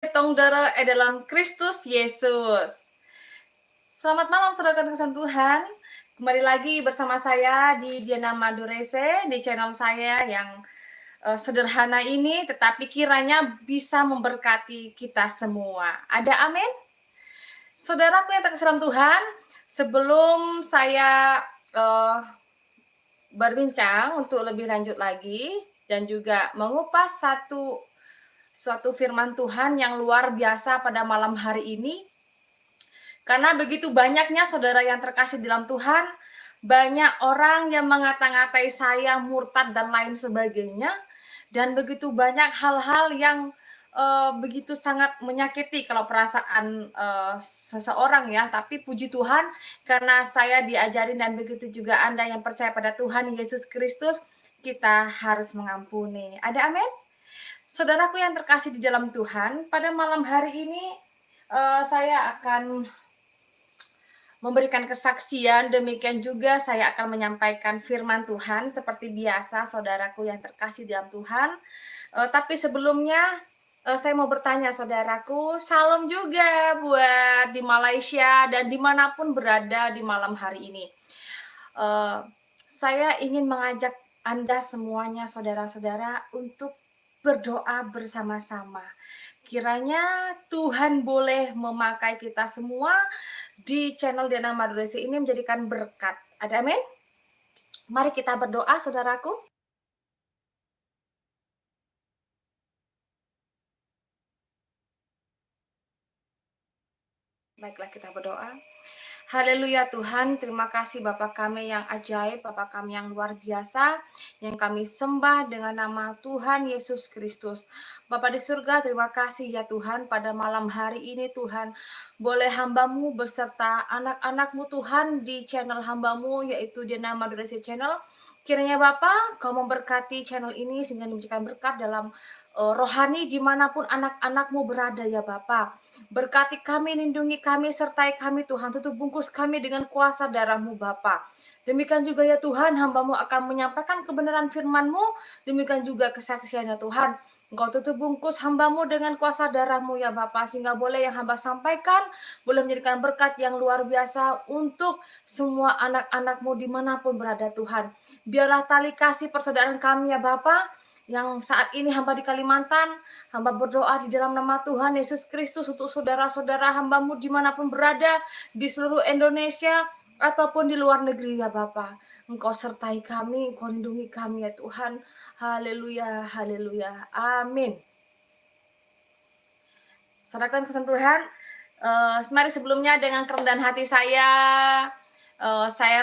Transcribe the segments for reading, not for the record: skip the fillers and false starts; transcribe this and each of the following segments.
Tongdara dalam Kristus Yesus. Selamat malam saudara kasih Tuhan. Kembali lagi bersama saya di Diana Madurese di channel saya yang sederhana ini, tetapi kiranya bisa memberkati kita semua. Ada amin? Saudaraku yang terkasih dalam Tuhan, sebelum saya uh, berbincang untuk lebih lanjut lagi dan juga mengupas suatu firman Tuhan yang luar biasa pada malam hari ini. Karena begitu banyaknya saudara yang terkasih dalam Tuhan, banyak orang yang mengata-ngatai saya murtad dan lain sebagainya, dan begitu banyak hal-hal yang begitu sangat menyakiti kalau perasaan seseorang ya. Tapi puji Tuhan, karena saya diajarin dan begitu juga Anda yang percaya pada Tuhan Yesus Kristus, kita harus mengampuni. Ada amin? Saudaraku yang terkasih di dalam Tuhan, pada malam hari ini saya akan memberikan kesaksian, demikian juga saya akan menyampaikan firman Tuhan seperti biasa saudaraku yang terkasih dalam Tuhan. Tapi sebelumnya saya mau bertanya saudaraku, shalom juga buat di Malaysia dan dimanapun berada di malam hari ini. Saya ingin mengajak Anda semuanya saudara-saudara untuk berdoa bersama-sama. Kiranya Tuhan boleh memakai kita semua di channel Diana Madurese ini menjadikan berkat. Ada amin? Mari kita berdoa saudaraku. Baiklah kita berdoa. Haleluya Tuhan, terima kasih Bapa kami yang ajaib, Bapa kami yang luar biasa, yang kami sembah dengan nama Tuhan Yesus Kristus. Bapa di surga, terima kasih ya Tuhan, pada malam hari ini Tuhan, boleh hamba-Mu beserta anak-anak-Mu Tuhan di channel hamba-Mu, yaitu Diana Madurese Channel. Kiranya Bapa, Kau memberkati channel ini sehingga memberikan berkat dalam rohani dimanapun anak-anak-Mu berada ya Bapa. Berkati kami, lindungi kami, sertai kami Tuhan. Tutup bungkus kami dengan kuasa darah-Mu Bapa. Demikian juga ya Tuhan, hamba-Mu akan menyampaikan kebenaran firman-Mu. Demikian juga kesaksian ya Tuhan. Engkau tutup bungkus hamba-Mu dengan kuasa darah-Mu ya Bapa. Sehingga boleh yang hamba sampaikan, boleh menjadikan berkat yang luar biasa untuk semua anak-anak-Mu dimanapun berada Tuhan. Biarlah tali kasih persaudaraan kami ya Bapa, yang saat ini hamba di Kalimantan, hamba berdoa di dalam nama Tuhan Yesus Kristus untuk saudara-saudara hamba-Mu dimanapun berada di seluruh Indonesia ataupun di luar negeri ya Bapa. Engkau sertai kami, Engkau lindungi kami ya Tuhan. Haleluya, haleluya, amin. Saudara kesan Tuhan, mari sebelumnya dengan kerendahan hati saya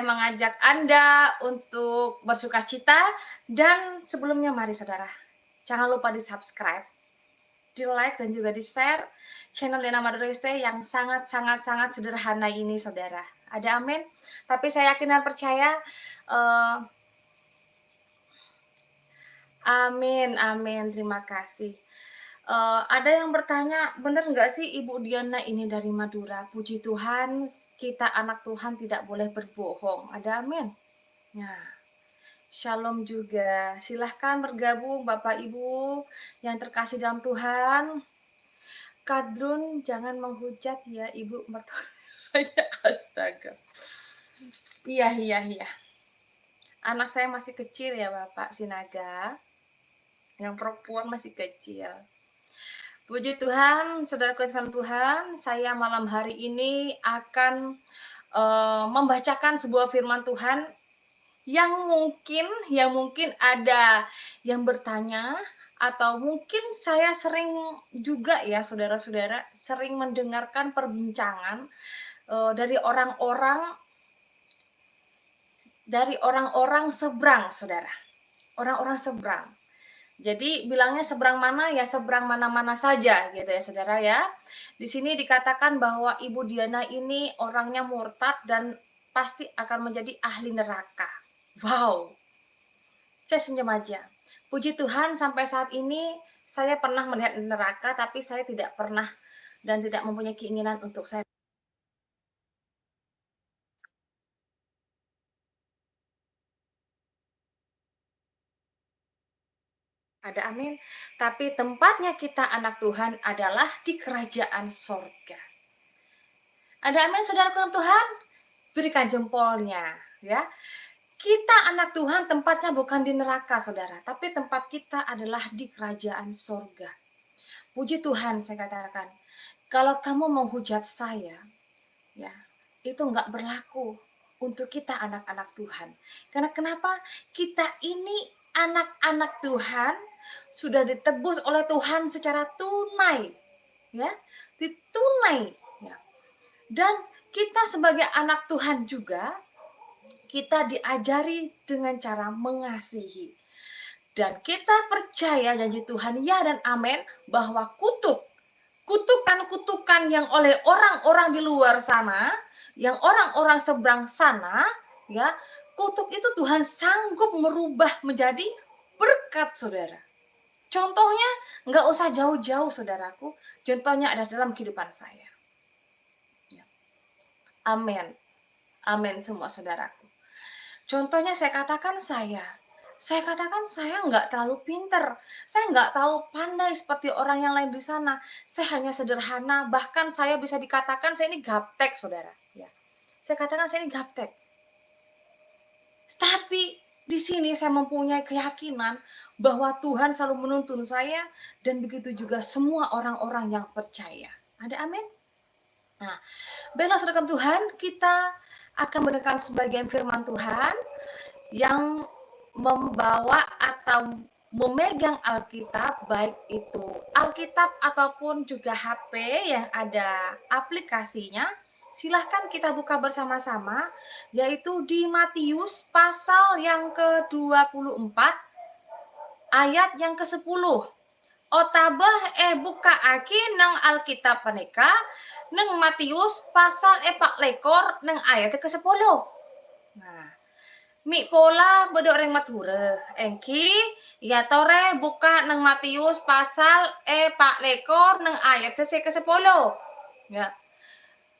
mengajak Anda untuk bersukacita. Dan sebelumnya mari saudara, jangan lupa di subscribe, di like dan juga di share channel Diana Madurese yang sangat sederhana ini saudara. Ada amin? Tapi saya yakin dan percaya amin, terima kasih. Ada yang bertanya, benar nggak sih Ibu Diana ini dari Madura? Puji Tuhan, kita anak Tuhan tidak boleh berbohong. Ada amin? Nah, shalom juga. Silahkan bergabung Bapak Ibu yang terkasih dalam Tuhan. Kadrun, jangan menghujat ya Ibu mertua. Astaga. Iya. Anak saya masih kecil ya Bapak Sinaga. Yang perempuan masih kecil. Puji Tuhan, saudaraku firman Tuhan, saya malam hari ini akan membacakan sebuah firman Tuhan yang mungkin ada yang bertanya, atau mungkin saya sering juga ya saudara-saudara sering mendengarkan perbincangan dari orang-orang seberang saudara, orang-orang seberang. Jadi bilangnya seberang mana ya, seberang mana-mana saja gitu ya saudara ya. Di sini dikatakan bahwa Ibu Diana ini orangnya murtad dan pasti akan menjadi ahli neraka. Wow, saya senyum aja. Puji Tuhan sampai saat ini saya pernah melihat neraka, tapi saya tidak pernah dan tidak mempunyai keinginan untuk saya. Ada amin. Tapi tempatnya kita anak Tuhan adalah di kerajaan sorga. Ada amin saudaraku dalam Tuhan? Berikan jempolnya ya. Kita anak Tuhan tempatnya bukan di neraka saudara, tapi tempat kita adalah di kerajaan sorga. Puji Tuhan saya katakan, kalau kamu mau hujat saya, ya itu nggak berlaku untuk kita anak-anak Tuhan. Karena kenapa? Kita ini anak-anak Tuhan sudah ditebus oleh Tuhan secara tunai, ya, ditunai, ya. Dan kita sebagai anak Tuhan juga kita diajari dengan cara mengasihi. Dan kita percaya janji Tuhan ya dan amin bahwa kutukan-kutukan yang oleh orang-orang di luar sana, yang orang-orang seberang sana, ya, kutuk itu Tuhan sanggup merubah menjadi berkat saudara. Contohnya nggak usah jauh-jauh saudaraku, contohnya ada dalam kehidupan saya. Ya. Amin. Amin semua saudaraku. Contohnya saya katakan saya nggak terlalu pinter, saya nggak tahu pandai seperti orang yang lain di sana. Saya hanya sederhana, bahkan saya bisa dikatakan saya ini gaptek, saudara. Ya, saya katakan saya ini gaptek. Tapi di sini saya mempunyai keyakinan bahwa Tuhan selalu menuntun saya dan begitu juga semua orang-orang yang percaya. Ada amin? Nah, baiklah saudara Tuhan, kita akan mendengarkan sebagian firman Tuhan yang membawa atau memegang Alkitab, baik itu Alkitab ataupun juga HP yang ada aplikasinya, silahkan kita buka bersama-sama, yaitu di Matius pasal yang ke-24 ayat yang ke-10. Otabah buka aki nang Alkitab panika nang Matius pasal 24 nang ayat ke-10. Nah, mi pola bedok reng mature engki ya tore buka nang Matius pasal 24 nang ayat ke-10 ya.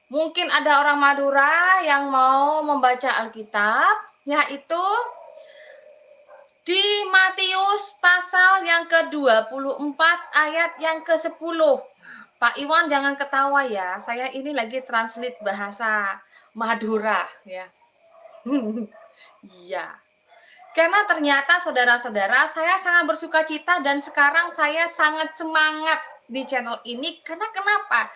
Mungkin ada orang Madura yang mau membaca Alkitab, yaitu di Matius pasal yang ke-24 ayat yang ke-10. Pak Iwan jangan ketawa ya, saya ini lagi translate bahasa Madura ya. Iya. Karena ternyata saudara-saudara, saya sangat bersuka cita dan sekarang saya sangat semangat di channel ini. Karena kenapa?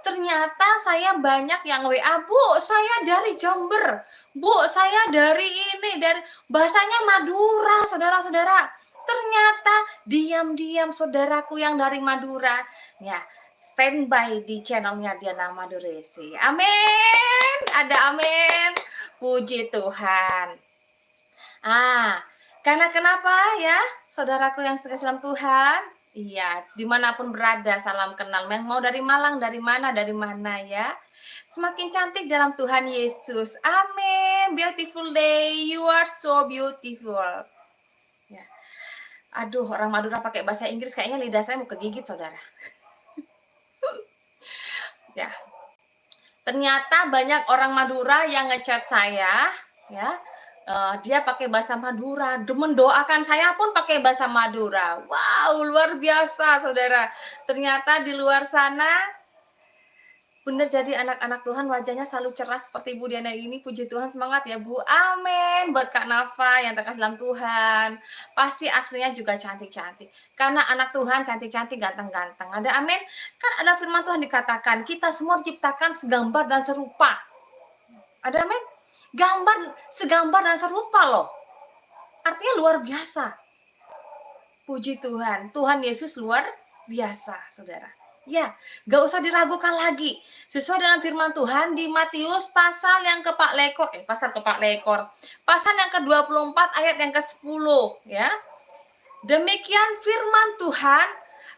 Ternyata saya banyak yang WA, Bu, saya dari Jember. Bu, saya dari ini, dari bahasanya Madura, saudara-saudara. Ternyata diam-diam saudaraku yang dari Madura, ya, standby di channelnya Diana Maduresi. Amin. Ada amin. Puji Tuhan. Karena kenapa ya, saudaraku yang sekasih dalam Tuhan? Iya, dimanapun berada, salam kenal. Mau dari Malang, dari mana ya. Semakin cantik dalam Tuhan Yesus. Amin. Beautiful day. You are so beautiful. Ya. Aduh, orang Madura pakai bahasa Inggris, kayaknya lidah saya mau kegigit, saudara. Ya. Ternyata banyak orang Madura yang ngechat saya, ya. Dia pakai bahasa Madura, mendoakan saya pun pakai bahasa Madura. Wow, luar biasa saudara. Ternyata di luar sana benar, jadi anak-anak Tuhan wajahnya selalu cerah seperti Bu Diana ini. Puji Tuhan, semangat ya Bu. Amin. Buat Kak Nafa yang terkasih dalam Tuhan, pasti aslinya juga cantik-cantik. Karena anak Tuhan cantik-cantik, ganteng-ganteng. Ada amin. Kan ada firman Tuhan dikatakan, kita semua diciptakan segambar dan serupa. Ada amin. Segambar dan serupa loh. Artinya luar biasa. Puji Tuhan. Tuhan Yesus luar biasa, saudara. Ya, gak usah diragukan lagi. Sesuai dengan firman Tuhan di Matius pasal yang pasal yang ke-24 ayat yang ke-10 ya. Demikian firman Tuhan,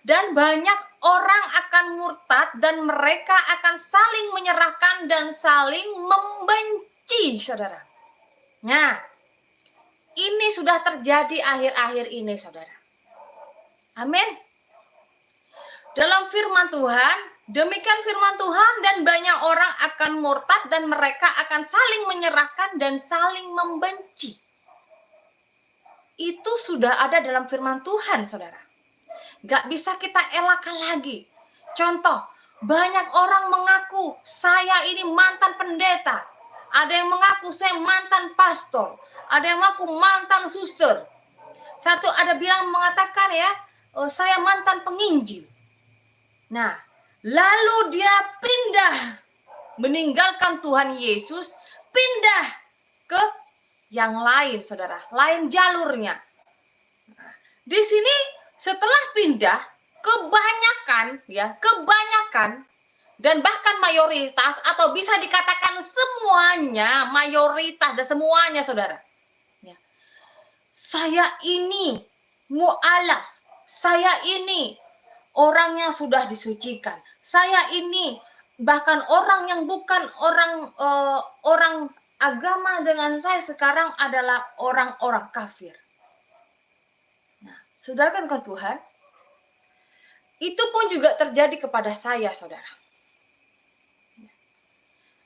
dan banyak orang akan murtad dan mereka akan saling menyerahkan dan saling membenci, saudara. Nah, ini sudah terjadi akhir-akhir ini, saudara. Amin. Dalam firman Tuhan, demikian firman Tuhan, dan banyak orang akan murtad dan mereka akan saling menyerahkan dan saling membenci. Itu sudah ada dalam firman Tuhan, saudara. Nggak bisa kita elakkan lagi. Contoh, banyak orang mengaku saya ini mantan pendeta. Ada yang mengaku saya mantan pastor. Ada yang mengaku mantan suster. Satu ada bilang mengatakan ya, oh, saya mantan penginjil. Nah, lalu dia pindah, meninggalkan Tuhan Yesus, pindah ke yang lain, saudara, lain jalurnya. Di sini setelah pindah, kebanyakan dan bahkan mayoritas atau bisa dikatakan semuanya, mayoritas dan semuanya, saudara. Ya. Saya ini mu'alaf, saya ini orang yang sudah disucikan, saya ini bahkan orang yang bukan orang agama dengan saya sekarang adalah orang-orang kafir. Nah, saudara kan Tuhan, itu pun juga terjadi kepada saya, saudara.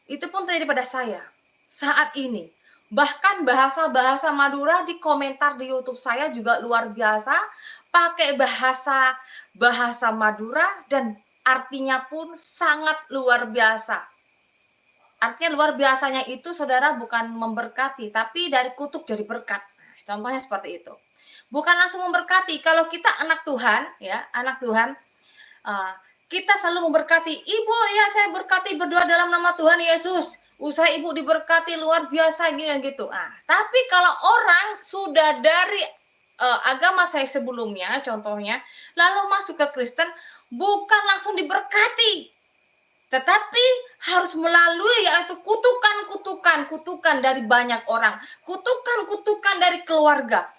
Itu pun terjadi pada saya saat ini. Bahkan bahasa-bahasa Madura di komentar di YouTube saya juga luar biasa, pakai bahasa Madura dan artinya pun sangat luar biasa. Artinya luar biasanya itu, saudara, bukan memberkati, tapi dari kutuk jadi berkat. Contohnya seperti itu. Bukan langsung memberkati. Kalau kita anak Tuhan, ya, anak Tuhan, kita selalu memberkati. Ibu, ya saya berkati berdoa dalam nama Tuhan Yesus. Usaha ibu diberkati luar biasa gitu. Tapi kalau orang sudah dari agama saya sebelumnya, contohnya, lalu masuk ke Kristen, bukan langsung diberkati, tetapi harus melalui yaitu kutukan dari banyak orang, kutukan dari keluarga,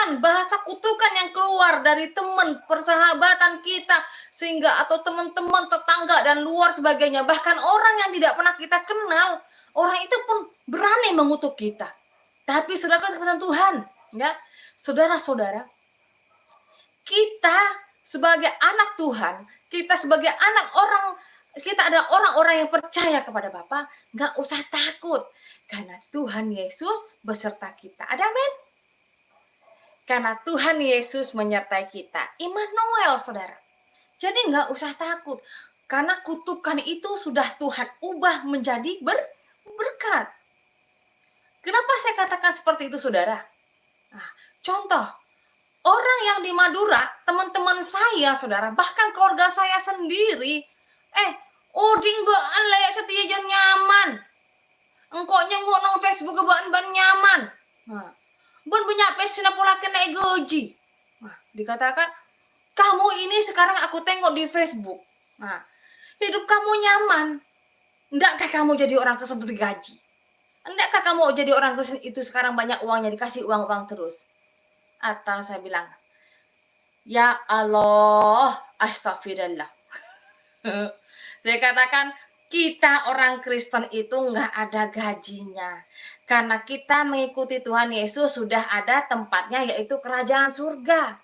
bahasa kutukan yang keluar dari teman persahabatan kita, sehingga atau teman-teman tetangga dan luar sebagainya, bahkan orang yang tidak pernah kita kenal, orang itu pun berani mengutuk kita. Tapi saudara kebenaran Tuhan, ya, saudara-saudara, kita sebagai anak Tuhan, kita sebagai anak orang, kita adalah orang-orang yang percaya kepada Bapa, nggak usah takut, karena Tuhan Yesus beserta kita. Ada amin? Karena Tuhan Yesus menyertai kita. Immanuel, saudara. Jadi nggak usah takut, karena kutukan itu sudah Tuhan ubah menjadi berkat. Kenapa saya katakan seperti itu, saudara? Nah, contoh, orang yang di Madura, teman-teman saya, saudara, bahkan keluarga saya sendiri, oding baan layak setia jan nyaman. Engkau nyengok nong Facebook baan nyaman. Nah, bun banyak pesina pola kena goji. Nah, dikatakan, kamu ini sekarang aku tengok di Facebook. Nah, hidup kamu nyaman. Endakkah kamu jadi orang Kristen digaji? Endakkah kamu jadi orang Kristen itu sekarang banyak uangnya, dikasih uang-uang terus? Atau saya bilang, ya Allah, astagfirullah. Saya katakan, kita orang Kristen itu nggak ada gajinya. Karena kita mengikuti Tuhan Yesus sudah ada tempatnya, yaitu kerajaan surga.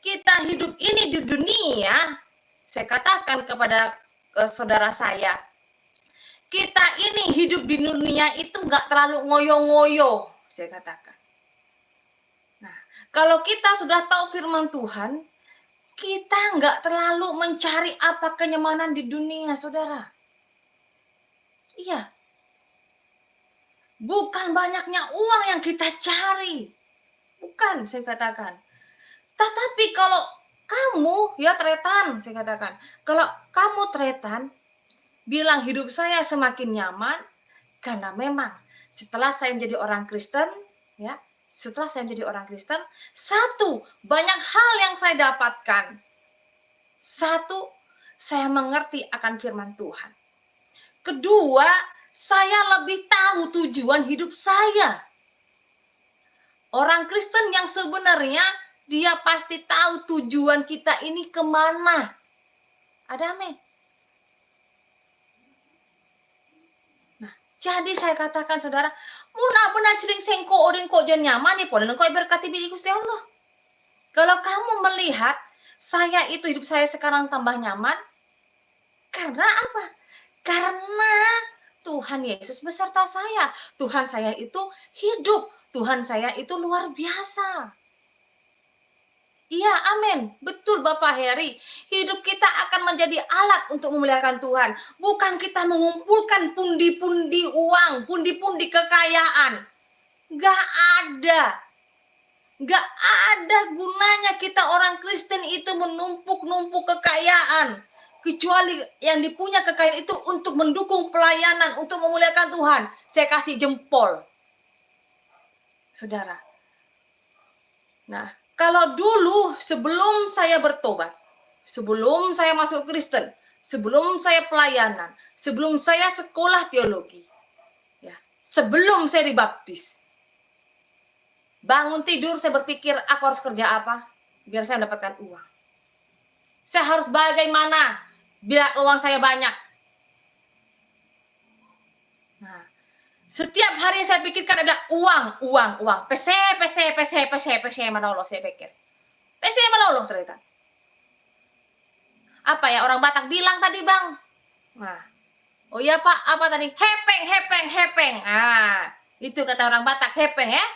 Kita hidup ini di dunia, saya katakan kepada saudara saya, kita ini hidup di dunia itu nggak terlalu ngoyo-ngoyo, saya katakan. Nah, kalau kita sudah tahu firman Tuhan, kita nggak terlalu mencari apa kenyamanan di dunia, saudara. Iya. Bukan banyaknya uang yang kita cari. Bukan, saya katakan. Tetapi kalau kamu, ya tretan, saya katakan. Kalau kamu tretan, bilang hidup saya semakin nyaman, karena memang setelah saya menjadi orang Kristen, ya, satu, banyak hal yang saya dapatkan. Satu, saya mengerti akan firman Tuhan. Kedua, saya lebih tahu tujuan hidup saya. Orang Kristen yang sebenarnya, dia pasti tahu tujuan kita ini kemana. Ada amin? Nah, jadi saya katakan, saudara, muna benar celing sengko odeng kok jan nyaman nih, polen kok berkati bi Gusti Allah. Kalau kamu melihat saya itu hidup saya sekarang tambah nyaman, karena apa? Karena Tuhan Yesus beserta saya. Tuhan saya itu hidup. Tuhan saya itu luar biasa. Iya, amin. Betul Bapak Heri. Hidup kita akan menjadi alat untuk memuliakan Tuhan. Bukan kita mengumpulkan pundi-pundi uang, pundi-pundi kekayaan. Gak ada. Gak ada gunanya kita orang Kristen itu menumpuk-numpuk kekayaan. Kecuali yang dipunya kekayaan itu untuk mendukung pelayanan, untuk memuliakan Tuhan. Saya kasih jempol. Saudara. Nah, kalau dulu sebelum saya bertobat, sebelum saya masuk Kristen, sebelum saya pelayanan, sebelum saya sekolah teologi, ya, sebelum saya dibaptis, bangun tidur saya berpikir aku harus kerja apa biar saya mendapatkan uang. Saya harus bagaimana biar uang saya banyak. Nah, setiap hari saya pikirkan ada uang. PC menolong saya pikir. PC menolong ternyata. Apa ya orang Batak bilang tadi Bang? Nah, oh iya Pak, apa tadi? Hepeng. Ah, itu kata orang Batak, hepeng ya.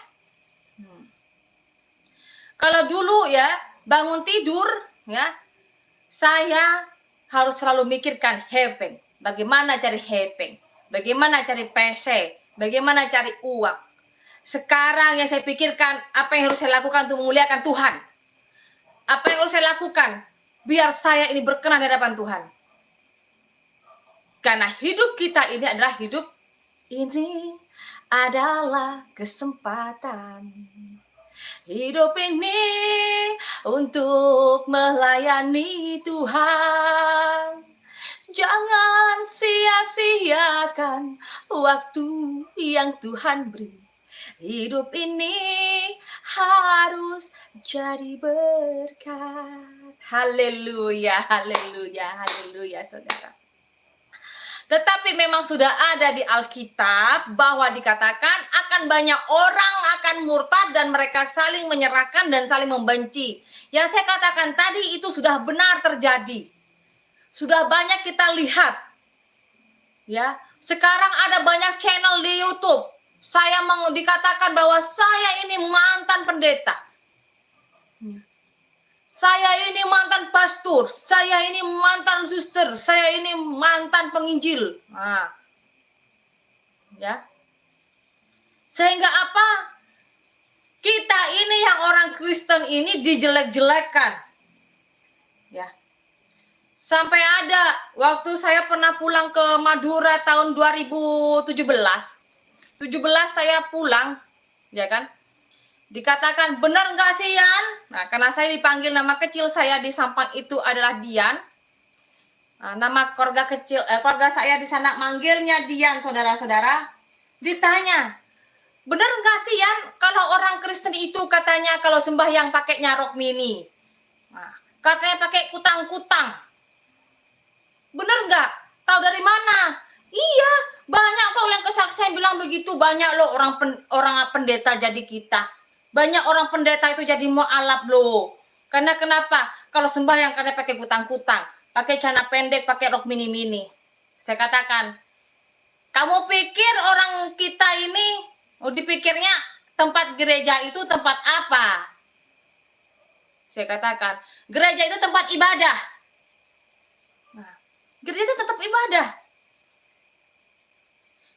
Kalau dulu ya, bangun tidur ya, saya harus selalu mikirkan hepeng. Bagaimana cari hepeng? Bagaimana cari PC? Bagaimana cari uang? Sekarang yang saya pikirkan, apa yang harus saya lakukan untuk memuliakan Tuhan? Apa yang harus saya lakukan biar saya ini berkenan di hadapan Tuhan? Karena hidup kita ini adalah kesempatan. Hidup ini untuk melayani Tuhan. Jangan sia-siakan waktu yang Tuhan beri. Hidup ini harus jadi berkat. Haleluya, saudara. Tetapi memang sudah ada di Alkitab bahwa dikatakan akan banyak orang akan murtad dan mereka saling menyerahkan dan saling membenci. Yang saya katakan tadi itu sudah benar terjadi. Sudah banyak kita lihat. Ya, sekarang ada banyak channel di YouTube. Saya dikatakan bahwa saya ini mantan pendeta. Saya ini mantan pastor, saya ini mantan suster, saya ini mantan penginjil. Nah, ya. Sehingga apa? Kita ini yang orang Kristen ini dijelek-jelekan. Ya. Sampai ada waktu saya pernah pulang ke Madura tahun 2017. 17 saya pulang, ya kan? Dikatakan benar nggak sih Yan? Nah, karena saya dipanggil nama kecil saya di Sampang itu adalah Dian. Nah, nama keluarga kecil, keluarga saya di sana manggilnya Dian, saudara-saudara. Ditanya, benar nggak sih Yan? Kalau orang Kristen itu katanya kalau sembahyang pakainya rok mini. Nah, katanya pakai kutang-kutang. Benar nggak? Tahu dari mana? Iya, banyak kok yang kesaksian bilang begitu. Banyak loh orang pendeta jadi kita. Banyak orang pendeta itu jadi mu'alaf loh. Karena kenapa? Kalau sembahyang katanya pakai kutang-kutang, pakai celana pendek, pakai rok mini-mini. Saya katakan, kamu pikir orang kita ini, dipikirnya tempat gereja itu tempat apa? Saya katakan, gereja itu tempat ibadah. Nah, gereja itu tetap ibadah.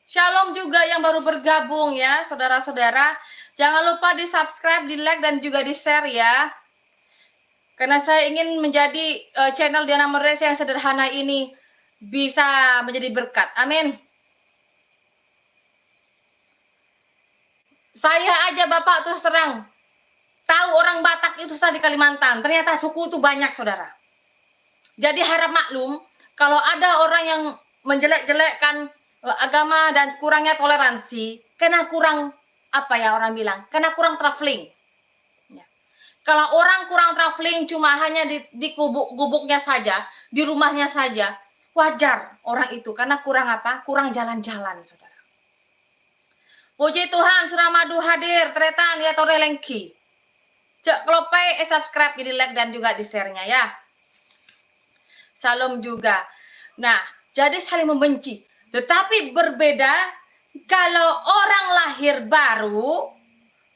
Shalom juga yang baru bergabung ya, saudara-saudara. Jangan lupa di subscribe, di like, dan juga di share ya. Karena saya ingin menjadi channel Diana Madurese yang sederhana ini bisa menjadi berkat. Amin. Saya aja Bapak terus terang tahu orang Batak itu setelah di Kalimantan. Ternyata suku itu banyak saudara. Jadi harap maklum kalau ada orang yang menjelek-jelekkan agama dan kurangnya toleransi, karena kurang apa ya orang bilang, karena kurang traveling. Ya. Kalau orang kurang traveling cuma hanya di gubuknya saja, di rumahnya saja, wajar orang itu karena kurang apa? Kurang jalan-jalan, saudara. Puji Tuhan, Suramadu hadir, tretan ya tore lengki. Cek klopai, subscribe, di like dan juga di share-nya ya. Salam juga. Nah, jadi saling membenci. Tetapi berbeda kalau orang lahir baru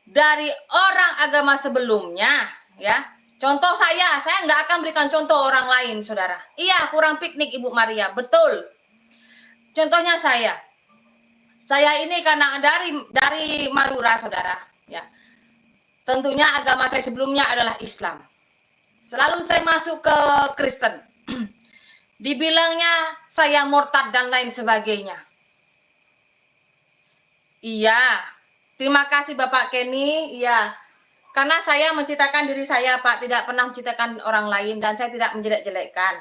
dari orang agama sebelumnya, ya, Contoh saya nggak akan berikan contoh orang lain, saudara. Iya, kurang piknik Ibu Maria, betul. Contohnya saya ini karena dari Madura, saudara. Ya, tentunya agama saya sebelumnya adalah Islam. Selalu saya masuk ke Kristen. Dibilangnya saya murtad dan lain sebagainya. Iya, terima kasih Bapak Kenny. Iya, karena saya menciptakan diri saya, Pak, tidak pernah menciptakan orang lain, dan saya tidak menjelek-jelekkan.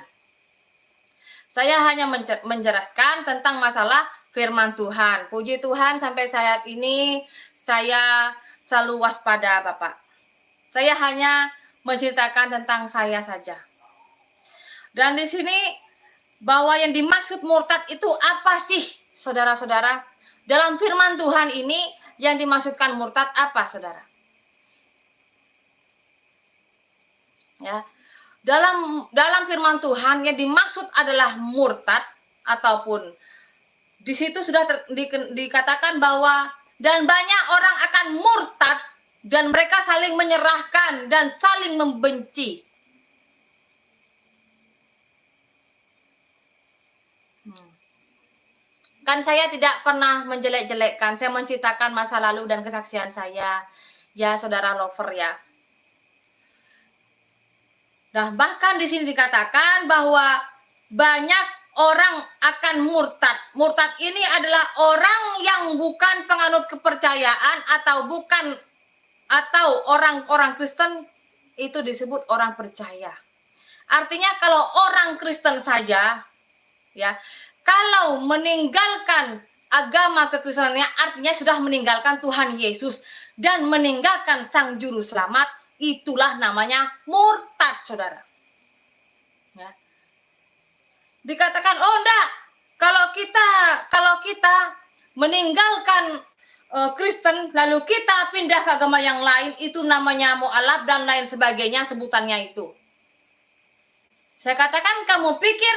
Saya hanya menjelaskan tentang masalah firman Tuhan. Puji Tuhan, sampai saat ini saya selalu waspada, Bapak. Saya hanya menceritakan tentang saya saja. Dan di sini bahwa yang dimaksud murtad itu apa sih, saudara-saudara? Dalam firman Tuhan ini yang dimaksudkan murtad apa, saudara? Ya, dalam firman Tuhan yang dimaksud adalah murtad, ataupun di situ sudah dikatakan bahwa dan banyak orang akan murtad dan mereka saling menyerahkan dan saling membenci. Kan saya tidak pernah menjelek-jelekkan, saya menceritakan masa lalu dan kesaksian saya, ya saudara lover ya. Nah, bahkan di sini dikatakan bahwa banyak orang akan murtad. Murtad ini adalah orang yang bukan penganut kepercayaan atau orang-orang Kristen, itu disebut orang percaya. Artinya kalau orang Kristen saja, ya, kalau meninggalkan agama kekristenannya, artinya sudah meninggalkan Tuhan Yesus dan meninggalkan Sang Juru Selamat, itulah namanya murtad, saudara. Ya. Dikatakan, oh enggak, kalau kita meninggalkan Kristen lalu kita pindah ke agama yang lain, itu namanya mu'alaf dan lain sebagainya sebutannya itu. Saya katakan, kamu pikir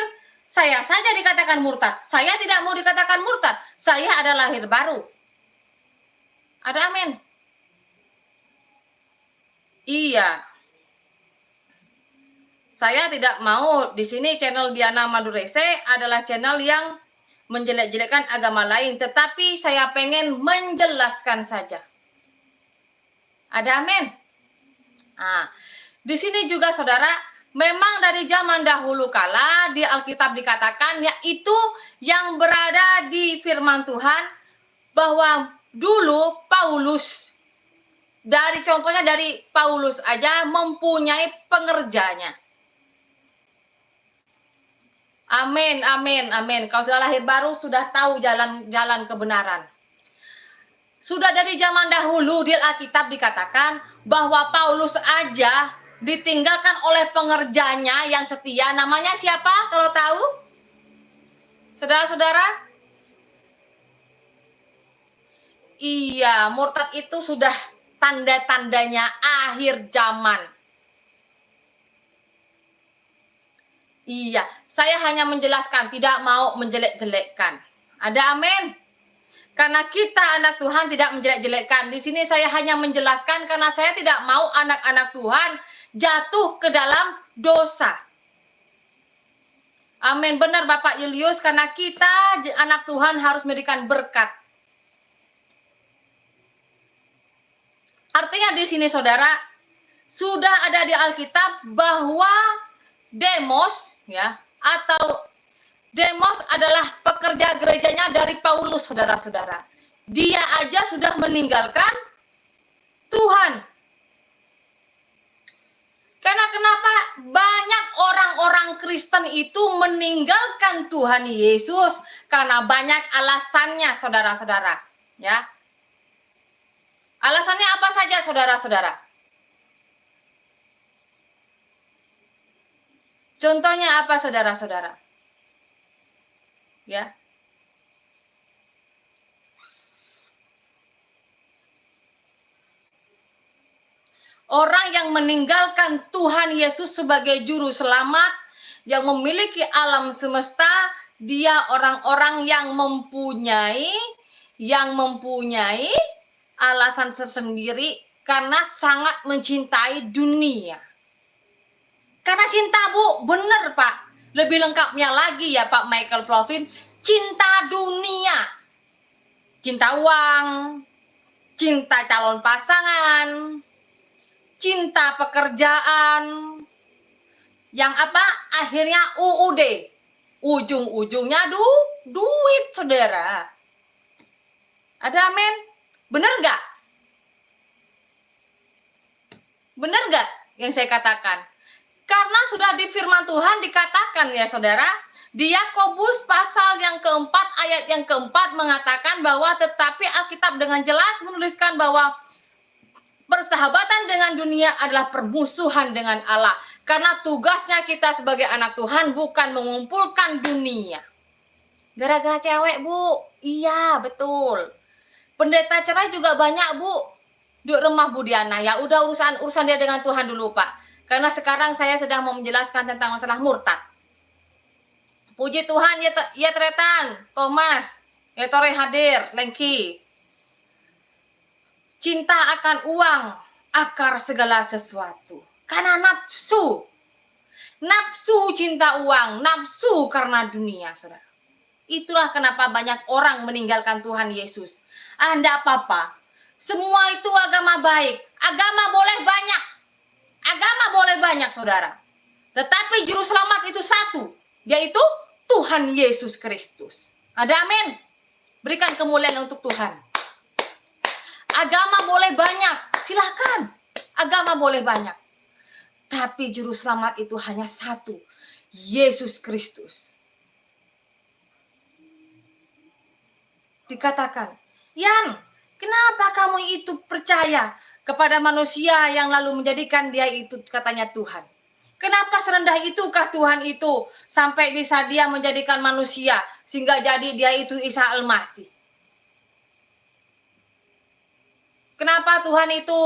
saya saja dikatakan murtad? Saya tidak mau dikatakan murtad. Saya ada lahir baru. Ada amin. Iya. Saya tidak mau di sini channel Diana Madurese adalah channel yang menjelek-jelekkan agama lain, tetapi saya pengen menjelaskan saja. Ada amin. Nah, di sini juga saudara, memang dari zaman dahulu kala di Alkitab dikatakan, yaitu yang berada di firman Tuhan, bahwa dulu Paulus, contohnya dari Paulus aja mempunyai pengerjanya. Amin, amin, amin. Kau sudah lahir baru, sudah tahu jalan kebenaran. Sudah dari zaman dahulu di Alkitab dikatakan bahwa Paulus aja ditinggalkan oleh pengerjanya yang setia. Namanya siapa kalau tahu? Saudara-saudara? Iya, murtad itu sudah tanda-tandanya akhir zaman. Iya, saya hanya menjelaskan, tidak mau menjelek-jelekkan. Ada amin? Karena kita anak Tuhan tidak menjelek-jelekkan. Di sini saya hanya menjelaskan karena saya tidak mau anak-anak Tuhan jatuh ke dalam dosa. Amin, benar Bapak Julius, karena kita anak Tuhan harus memberikan berkat. Artinya di sini saudara, sudah ada di Alkitab bahwa Demos, ya, atau Demos adalah pekerja gerejanya dari Paulus, saudara-saudara. Dia aja sudah meninggalkan Tuhan. Karena kenapa banyak orang-orang Kristen itu meninggalkan Tuhan Yesus? Karena banyak alasannya, saudara-saudara. Ya. Alasannya apa saja, saudara-saudara? Contohnya apa, saudara-saudara? Ya. Orang yang meninggalkan Tuhan Yesus sebagai juru selamat, yang memiliki alam semesta, dia orang-orang yang mempunyai alasan tersendiri karena sangat mencintai dunia. Karena cinta, Bu, bener Pak. Lebih lengkapnya lagi ya Pak Michael Flovin, cinta dunia. Cinta uang, cinta calon pasangan, cinta pekerjaan, yang apa? Akhirnya UUD. Ujung-ujungnya duit, saudara. Ada amin? Bener nggak? Bener nggak yang saya katakan? Karena sudah di firman Tuhan dikatakan ya saudara, di Yakobus pasal yang keempat ayat yang keempat mengatakan bahwa tetapi Alkitab dengan jelas menuliskan bahwa persahabatan dengan dunia adalah permusuhan dengan Allah. Karena tugasnya kita sebagai anak Tuhan bukan mengumpulkan dunia. Gara-gara cewek, Bu. Iya, betul. Pendeta cerai juga banyak, Bu. Di rumah Bu Diana. Ya udah urusan dia dengan Tuhan dulu, Pak. Karena sekarang saya sedang mau menjelaskan tentang masalah murtad. Puji Tuhan ya Tretan, Thomas, ya Tore hadir, Lengki. Cinta akan uang, akar segala sesuatu. Karena nafsu. Nafsu cinta uang, nafsu karena dunia, saudara. Itulah kenapa banyak orang meninggalkan Tuhan Yesus. Enggak apa-apa. Semua itu agama baik. Agama boleh banyak. Agama boleh banyak, saudara. Tetapi juru selamat itu satu, yaitu Tuhan Yesus Kristus. Ada amin? Berikan kemuliaan untuk Tuhan. Agama boleh banyak, silakan. Agama boleh banyak. Tapi juru selamat itu hanya satu, Yesus Kristus. Dikatakan, Yan, kenapa kamu itu percaya kepada manusia yang lalu menjadikan dia itu katanya Tuhan? Kenapa serendah itukah Tuhan itu sampai bisa dia menjadikan manusia sehingga jadi dia itu Isa Al-Masih? Kenapa Tuhan itu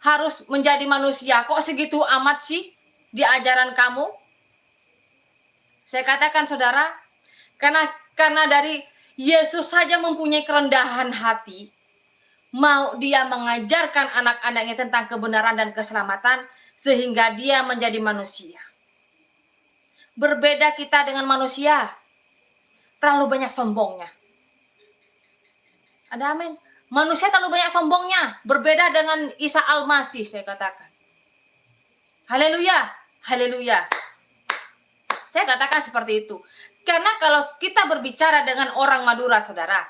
harus menjadi manusia? Kok segitu amat sih di ajaran kamu? Saya katakan saudara, karena dari Yesus saja mempunyai kerendahan hati, mau dia mengajarkan anak-anaknya tentang kebenaran dan keselamatan sehingga dia menjadi manusia. Berbeda kita dengan manusia, terlalu banyak sombongnya. Ada amin? Manusia terlalu banyak sombongnya, berbeda dengan Isa Al-Masih, saya katakan. Haleluya, haleluya. Saya katakan seperti itu. Karena kalau kita berbicara dengan orang Madura, saudara,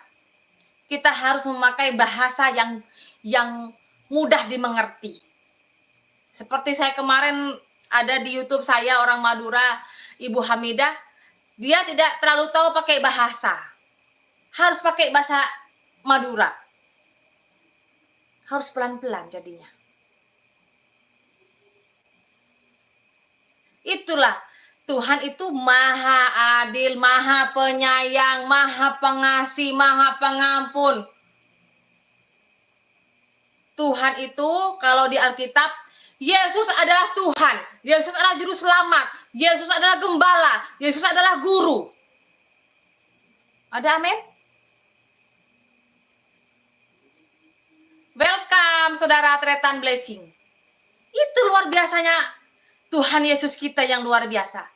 kita harus memakai bahasa yang mudah dimengerti. Seperti saya kemarin ada di YouTube saya, orang Madura, Ibu Hamidah, dia tidak terlalu tahu pakai bahasa. Harus pakai bahasa Madura. Harus pelan-pelan jadinya. Itulah Tuhan itu maha adil, maha penyayang, maha pengasih, maha pengampun. Tuhan itu kalau di Alkitab, Yesus adalah Tuhan, Yesus adalah juru selamat, Yesus adalah gembala, Yesus adalah guru. Ada amin? Welcome saudara Tretan Blessing. Itu luar biasanya Tuhan Yesus kita yang luar biasa.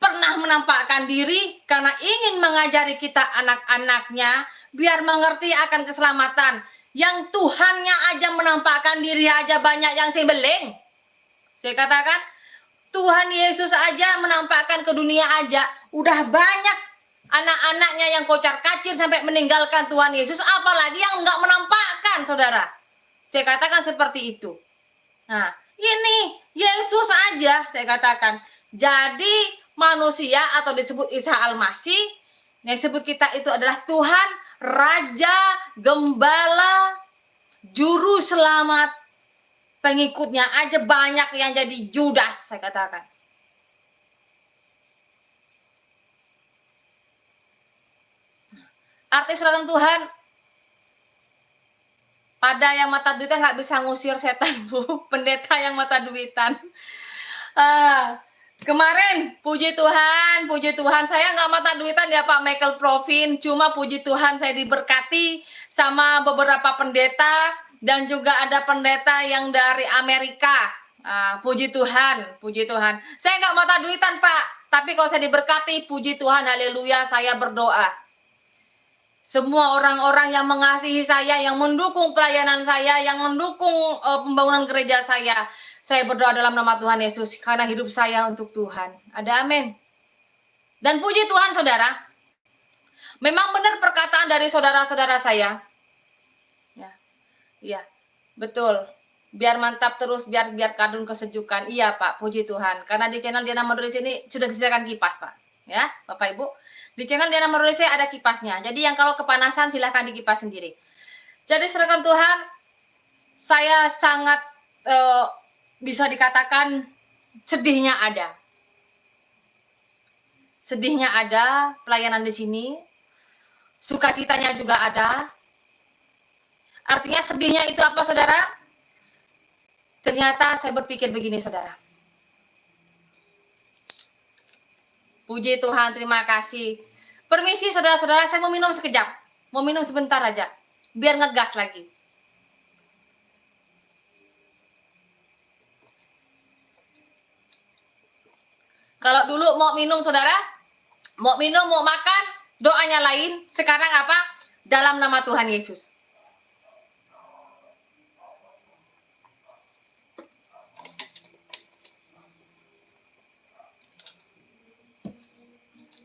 Pernah menampakkan diri karena ingin mengajari kita anak-anaknya biar mengerti akan keselamatan. Yang Tuhannya aja menampakkan diri aja banyak yang sebeling. Saya katakan Tuhan Yesus aja menampakkan ke dunia aja udah banyak anak-anaknya yang kocar-kacir sampai meninggalkan Tuhan Yesus, apalagi yang enggak menampakkan, saudara. Saya katakan seperti itu. Nah, ini Yesus aja saya katakan. Jadi manusia atau disebut Isa Al-Masih, yang disebut kita itu adalah Tuhan, Raja, Gembala, Juru Selamat. Pengikutnya aja banyak yang jadi Judas, saya katakan. Arti saudara Tuhan, pada yang mata duitan nggak bisa ngusir setan, Bu. Pendeta yang mata duitan. Kemarin puji Tuhan saya nggak mata duitan ya Pak Michael Flovin, cuma puji Tuhan saya diberkati sama beberapa pendeta dan juga ada pendeta yang dari Amerika. Puji Tuhan, puji Tuhan. Saya nggak mau duitan, Pak. Tapi kalau saya diberkati, puji Tuhan, haleluya, saya berdoa. Semua orang-orang yang mengasihi saya, yang mendukung pelayanan saya, yang mendukung pembangunan gereja saya berdoa dalam nama Tuhan Yesus, karena hidup saya untuk Tuhan. Ada amin. Dan puji Tuhan, saudara, memang benar perkataan dari saudara-saudara saya. Ya, betul. Biar mantap terus, biar kadung kesejukan. Iya, Pak, puji Tuhan. Karena di channel Diana Madurese ini sudah disediakan kipas, Pak. Ya, Bapak Ibu. Di channel Diana Madurese ada kipasnya. Jadi yang kalau kepanasan silahkan dikipas sendiri. Jadi serahkan Tuhan, saya sangat bisa dikatakan sedihnya ada. Sedihnya ada, pelayanan di sini. Sukacitanya juga ada. Artinya sedihnya itu apa, saudara? Ternyata saya berpikir begini, saudara. Puji Tuhan, terima kasih. Permisi, saudara-saudara, saya mau minum sekejap. Mau minum sebentar aja, biar ngegas lagi. Kalau dulu mau minum, saudara, mau minum, mau makan, doanya lain. Sekarang apa? Dalam nama Tuhan Yesus.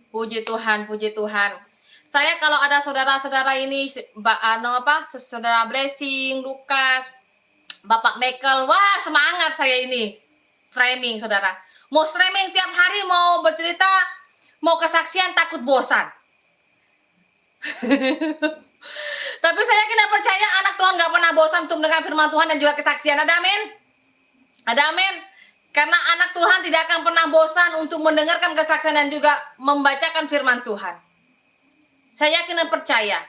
Puji Tuhan, puji Tuhan. Saya kalau ada saudara-saudara ini, saudara Blessing, Lukas, Bapak Michael, wah semangat saya ini. Streaming, saudara. Mau streaming tiap hari, mau bercerita, mau kesaksian, takut bosan. Tapi saya yakin dan percaya anak Tuhan gak pernah bosan untuk mendengar firman Tuhan dan juga kesaksian. Ada amin? Ada amin? Karena anak Tuhan tidak akan pernah bosan untuk mendengarkan kesaksian dan juga membacakan firman Tuhan. Saya yakin dan percaya.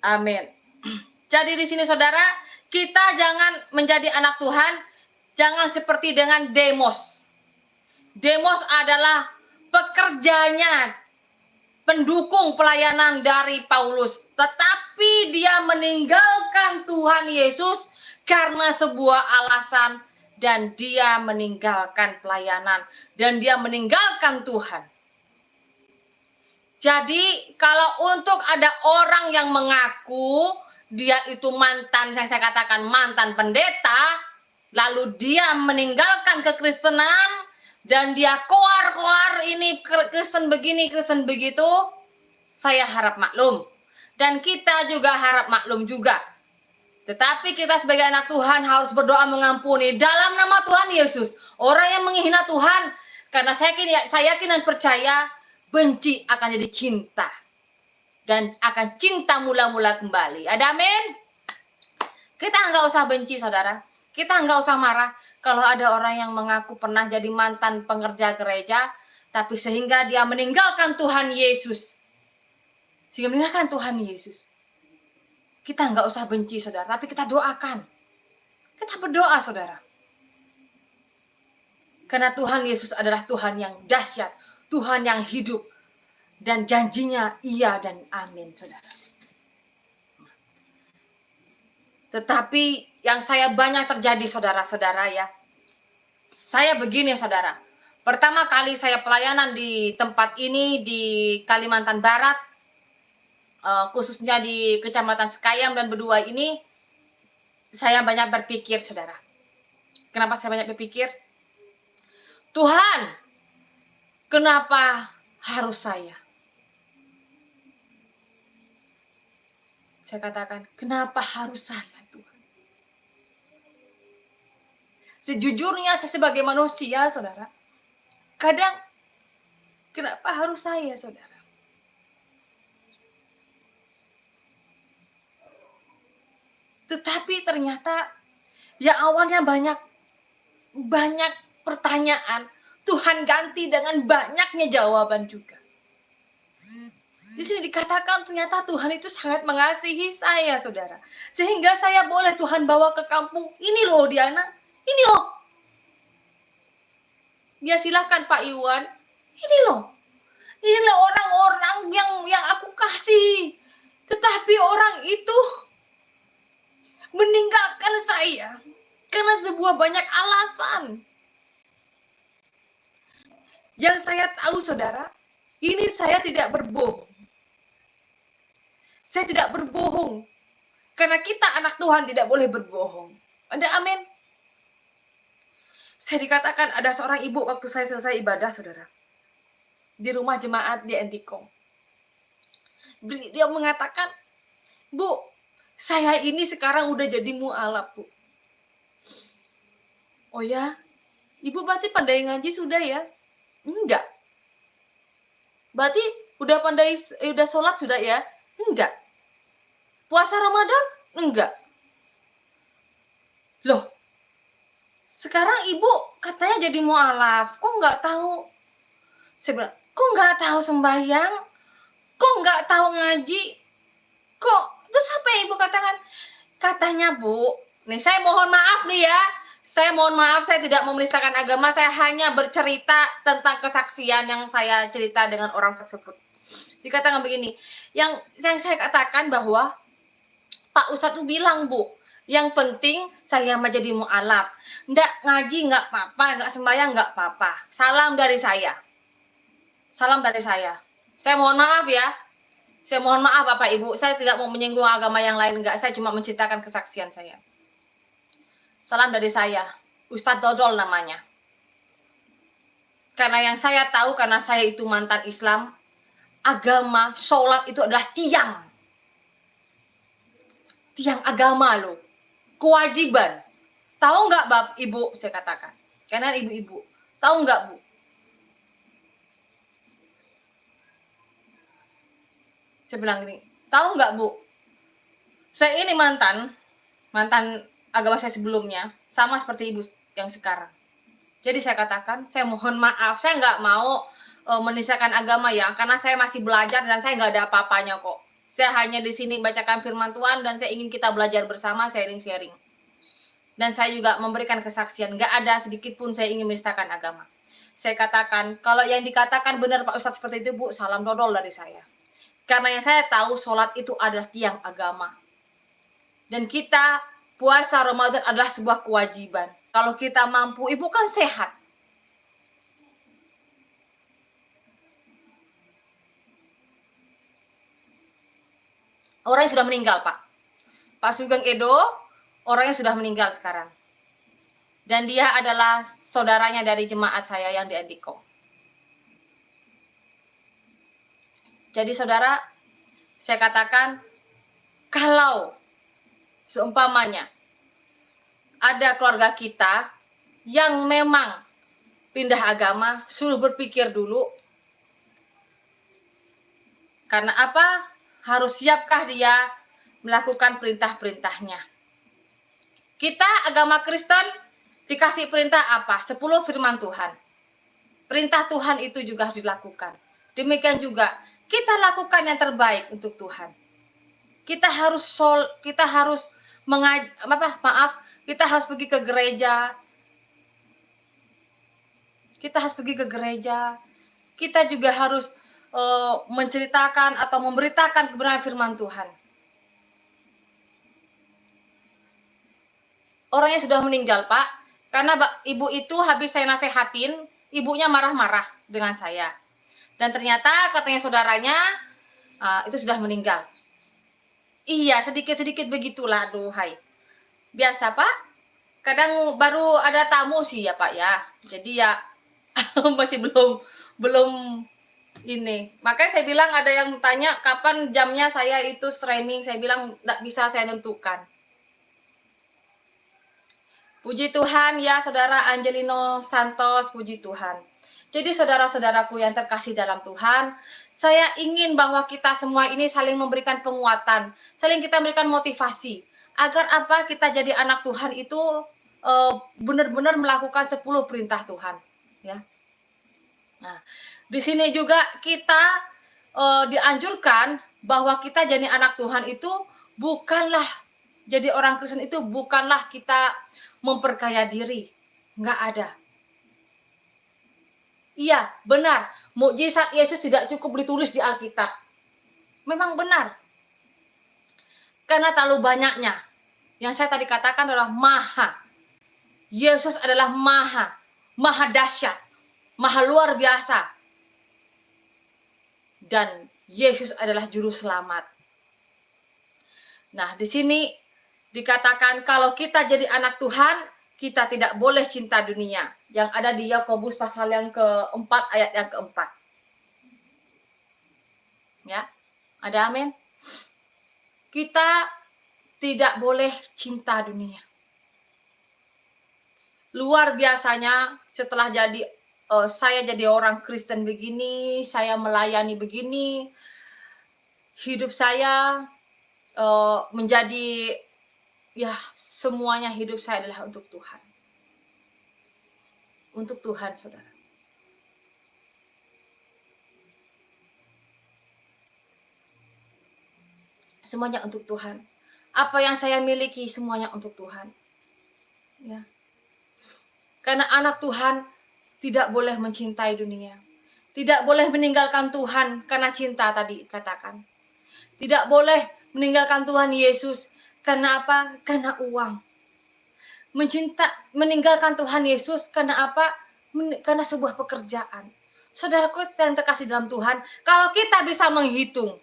Amin. Jadi di sini saudara, kita jangan menjadi anak Tuhan, jangan seperti dengan Demos. Demos adalah pekerjanya, pendukung pelayanan dari Paulus. Tetapi dia meninggalkan Tuhan Yesus karena sebuah alasan, dan dia meninggalkan pelayanan, dan dia meninggalkan Tuhan. Jadi kalau untuk ada orang yang mengaku dia itu mantan, yang saya katakan mantan pendeta, lalu dia meninggalkan kekristenan, dan dia koar-koar ini Kristen begini, Kristen begitu, saya harap maklum. Dan kita juga harap maklum juga. Tetapi kita sebagai anak Tuhan harus berdoa mengampuni dalam nama Tuhan Yesus. Orang yang menghina Tuhan, karena saya yakin dan percaya, benci akan jadi cinta. Dan akan cinta mula-mula kembali. Ada amin? Kita nggak usah benci, saudara. Kita nggak usah marah kalau ada orang yang mengaku pernah jadi mantan pengerja gereja, tapi sehingga dia meninggalkan Tuhan Yesus. Sehingga meninggalkan Tuhan Yesus. Kita nggak usah benci, saudara, tapi kita doakan. Kita berdoa, saudara. Karena Tuhan Yesus adalah Tuhan yang dahsyat, Tuhan yang hidup, dan janjinya iya dan amin, saudara. Tetapi yang saya banyak terjadi, saudara-saudara ya, saya begini, saudara. Pertama kali saya pelayanan di tempat ini di Kalimantan Barat, khususnya di Kecamatan Sekayam dan Bedua ini, saya banyak berpikir, saudara. Kenapa saya banyak berpikir? Tuhan, kenapa harus saya? Saya katakan, kenapa harus saya, Tuhan? Sejujurnya saya sebagai manusia, saudara, kadang, kenapa harus saya, saudara? Tetapi ternyata ya awalnya banyak pertanyaan, Tuhan ganti dengan banyaknya jawaban juga. Di sini dikatakan ternyata Tuhan itu sangat mengasihi saya, saudara. Sehingga saya boleh Tuhan bawa ke kampung. Ini loh Diana, ini loh. Ya silakan Pak Iwan. Ini loh. Inilah orang-orang yang aku kasih. Tetapi orang itu meninggalkan saya. Karena sebuah banyak alasan. Yang saya tahu saudara, ini saya tidak berbohong. Saya tidak berbohong. Karena kita anak Tuhan tidak boleh berbohong. Ada amin? Saya dikatakan ada seorang ibu waktu saya selesai ibadah saudara. Di rumah jemaat di Entikong. Dia mengatakan, Bu, saya ini sekarang udah jadi mualaf, Bu. Oh ya? Ibu berarti pandai ngaji sudah ya? Enggak. Berarti udah pandai, udah sholat sudah ya? Enggak. Puasa Ramadan? Enggak. Loh, sekarang ibu katanya jadi mualaf. Kok nggak tahu? Saya bilang, kok nggak tahu sembahyang? Kok nggak tahu ngaji? Kok? Terus apa yang ibu katakan? Katanya, Bu, nih saya mohon maaf nih ya. Saya mohon maaf, saya tidak memenistakan agama, saya hanya bercerita tentang kesaksian yang saya cerita dengan orang tersebut. Dikatakan begini, yang saya katakan bahwa Pak Ustadz tuh bilang, Bu, yang penting saya menjadi mu'alaf. Nggak ngaji nggak apa-apa, nggak sembahyang nggak apa-apa. Salam dari saya. Salam dari saya. Saya mohon maaf ya. Saya mohon maaf Bapak Ibu, saya tidak mau menyinggung agama yang lain, enggak. Saya cuma menceritakan kesaksian saya. Salam dari saya, Ustadz Dodol namanya. Karena yang saya tahu, karena saya itu mantan Islam, agama, sholat itu adalah tiang. Tiang agama loh. Kewajiban. Tahu nggak Bapak Ibu, saya katakan. Karena ibu-ibu. Tahu nggak Bu? Saya bilang gini, tahu nggak Bu? Saya ini mantan agama saya sebelumnya, sama seperti ibu yang sekarang. Jadi saya katakan, saya mohon maaf, saya nggak mau menistakan agama ya, karena saya masih belajar dan saya nggak ada apa-apanya kok. Saya hanya di sini bacakan firman Tuhan dan saya ingin kita belajar bersama, sharing-sharing. Dan saya juga memberikan kesaksian, nggak ada sedikit pun saya ingin menistakan agama. Saya katakan, kalau yang dikatakan benar Pak Ustadz seperti itu Bu, salam dodol dari saya. Karena yang saya tahu sholat itu adalah tiang agama. Dan kita puasa Ramadan adalah sebuah kewajiban. Kalau kita mampu, ibu kan sehat. Orangnya sudah meninggal, Pak. Pak Sugeng Edo, orangnya sudah meninggal sekarang. Dan dia adalah saudaranya dari jemaat saya yang di Entikong. Jadi saudara, saya katakan, kalau seumpamanya ada keluarga kita yang memang pindah agama, suruh berpikir dulu. Karena apa? Harus siapkah dia melakukan perintah-perintahnya. Kita agama Kristen dikasih perintah apa? 10 firman Tuhan. Perintah Tuhan itu juga harus dilakukan. Demikian juga kita lakukan yang terbaik untuk Tuhan. Kita harus kita harus pergi ke gereja. Kita juga harus menceritakan atau memberitakan kebenaran firman Tuhan. Orangnya sudah meninggal, Pak. Karena ibu itu habis saya nasehatin, ibunya marah-marah dengan saya. Dan ternyata katanya saudaranya itu sudah meninggal. Iya, sedikit-sedikit begitulah, duhai. Biasa, Pak. Kadang baru ada tamu sih ya, Pak ya. Jadi ya masih belum ini. Makanya saya bilang ada yang tanya kapan jamnya saya itu streaming. Saya bilang enggak bisa saya tentukan. Puji Tuhan ya, Saudara Angelino Santos, puji Tuhan. Jadi saudara-saudaraku yang terkasih dalam Tuhan, saya ingin bahwa kita semua ini saling memberikan penguatan, saling kita memberikan motivasi, agar apa kita jadi anak Tuhan itu benar-benar melakukan 10 perintah Tuhan. Ya. Nah, di sini juga kita dianjurkan bahwa kita jadi anak Tuhan itu bukanlah, jadi orang Kristen itu bukanlah kita memperkaya diri. Nggak ada. Iya, benar. Mukjizat Yesus tidak cukup ditulis di Alkitab. Memang benar. Karena terlalu banyaknya. Yang saya tadi katakan adalah maha. Yesus adalah maha dahsyat, maha luar biasa. Dan Yesus adalah juru selamat. Nah, di sini dikatakan kalau kita jadi anak Tuhan, kita tidak boleh cinta dunia. Yang ada di Yakobus pasal yang keempat ayat yang keempat. Ya, ada amin. Kita tidak boleh cinta dunia. Luar biasanya setelah saya jadi orang Kristen begini, saya melayani begini, hidup saya menjadi semuanya hidup saya adalah untuk Tuhan. Untuk Tuhan, saudara. Semuanya untuk Tuhan. Apa yang saya miliki semuanya untuk Tuhan. Ya. Karena anak Tuhan tidak boleh mencintai dunia. Tidak boleh meninggalkan Tuhan karena cinta tadi katakan. Tidak boleh meninggalkan Tuhan Yesus karena apa? Karena uang. Meninggalkan Tuhan Yesus karena apa? Karena sebuah pekerjaan. Saudaraku yang terkasih dalam Tuhan, kalau kita bisa menghitung,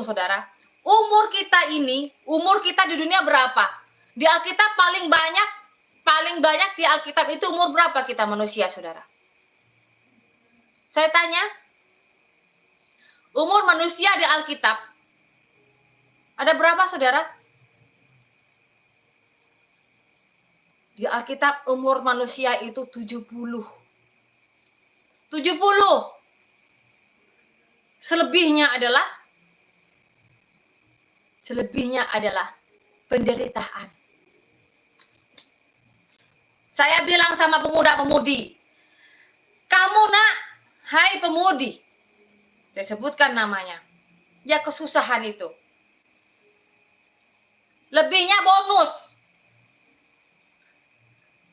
saudara, umur kita di dunia berapa? Di Alkitab paling banyak di Alkitab itu umur berapa kita manusia, saudara? Saya tanya, umur manusia di Alkitab ada berapa, saudara? Di Alkitab umur manusia itu 70. Selebihnya adalah penderitaan. Saya bilang sama pemuda-pemudi, kamu nak, hai pemudi, saya sebutkan namanya, ya kesusahan itu. Lebihnya bonus.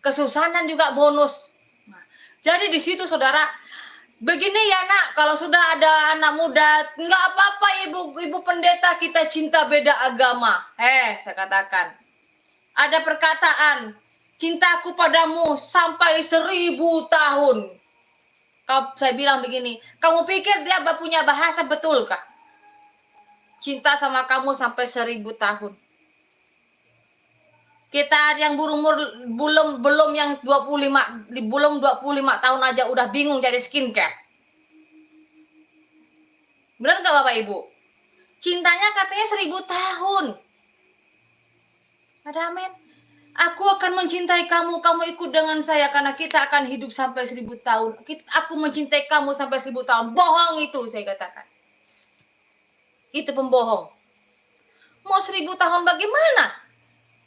Kesusahan dan juga bonus. Nah, jadi di situ saudara, begini ya nak, kalau sudah ada anak muda, nggak apa-apa ibu pendeta, kita cinta beda agama. Saya katakan, ada perkataan, cintaku padamu sampai 1000 tahun. Saya bilang begini, kamu pikir dia punya bahasa betulkah? Cinta sama kamu sampai 1000 tahun. Kita yang berumur belum yang 25 tahun aja udah bingung cari skincare. Benar nggak Bapak Ibu? Cintanya katanya 1000 tahun. Ada amin. Aku akan mencintai kamu, kamu ikut dengan saya karena kita akan hidup sampai 1000 tahun. Aku mencintai kamu sampai 1000 tahun. Bohong itu, saya katakan. Itu pembohong. Mau 1000 tahun bagaimana?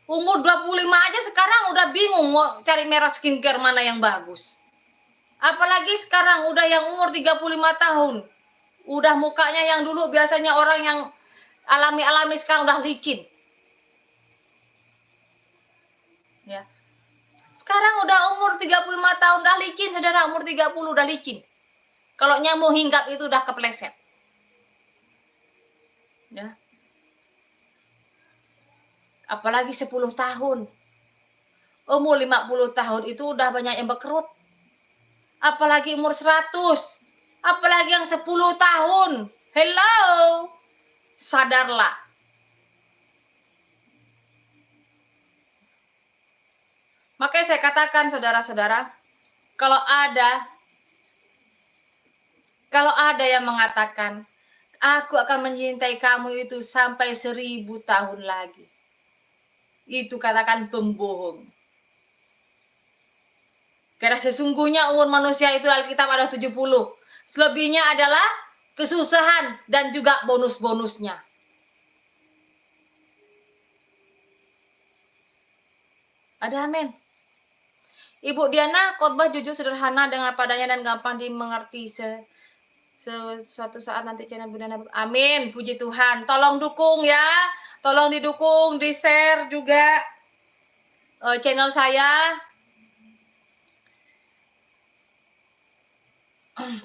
Umur 25 aja sekarang udah bingung mau cari merek skincare mana yang bagus. Apalagi sekarang udah yang umur 35 tahun. Udah mukanya yang dulu biasanya orang yang alami sekarang udah licin. Ya. Sekarang udah umur 35 tahun udah licin, saudara, umur 30 udah licin. Kalau nyamuk hinggap itu udah kepleset. Ya. Apalagi 10 tahun. Umur 50 tahun itu udah banyak yang berkerut. Apalagi umur 100. Apalagi yang 10 tahun. Hello. Sadarlah. Makanya saya katakan saudara-saudara, kalau ada yang mengatakan, aku akan mencintai kamu itu sampai 1000 tahun lagi. Itu katakan pembohong. Karena sesungguhnya umur manusia itu Alkitab ada 70. Selebihnya adalah kesusahan dan juga bonus-bonusnya. Ada amin. Ibu Diana khotbah jujur sederhana dengan padanya dan gampang dimengerti. Suatu saat nanti channel Bunda Diana. Amin, puji Tuhan. Tolong dukung ya. Tolong didukung, di-share juga channel saya.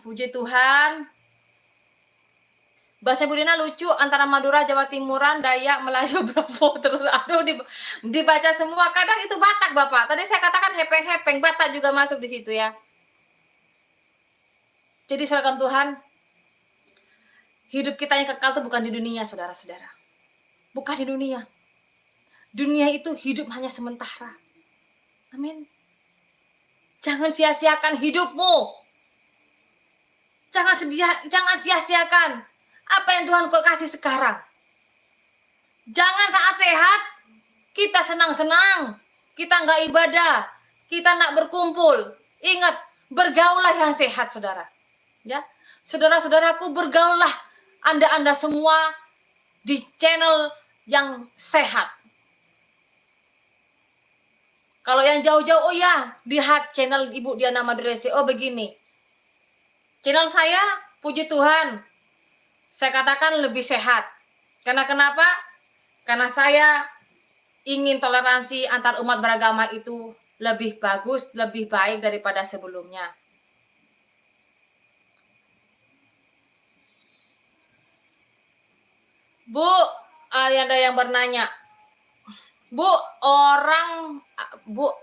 Puji Tuhan. Bahasa Bu Dina lucu, antara Madura, Jawa Timuran, Dayak, Melayu, Bravo, terus aduh dibaca semua. Kadang itu Batak, Bapak. Tadi saya katakan hepeng-hepeng, Batak juga masuk di situ ya. Jadi seragam Tuhan, hidup kita yang kekal itu bukan di dunia, saudara-saudara. Bukan di dunia. Dunia itu hidup hanya sementara. Amin. Jangan sia-siakan hidupmu. Jangan sia-siakan apa yang Tuhan kau kasih sekarang. Jangan saat sehat kita senang-senang, kita nggak ibadah, kita nggak berkumpul. Ingat, bergaullah yang sehat, saudara. Ya, saudara-saudaraku, bergaullah Anda semua di channel yang sehat. Kalau yang jauh-jauh, oh ya, lihat channel Ibu Diana Madurese. Oh begini, channel saya, puji Tuhan, saya katakan lebih sehat. Karena kenapa? Karena saya ingin toleransi antar umat beragama itu lebih bagus, lebih baik daripada sebelumnya. Bu, ada yang bertanya, Bu,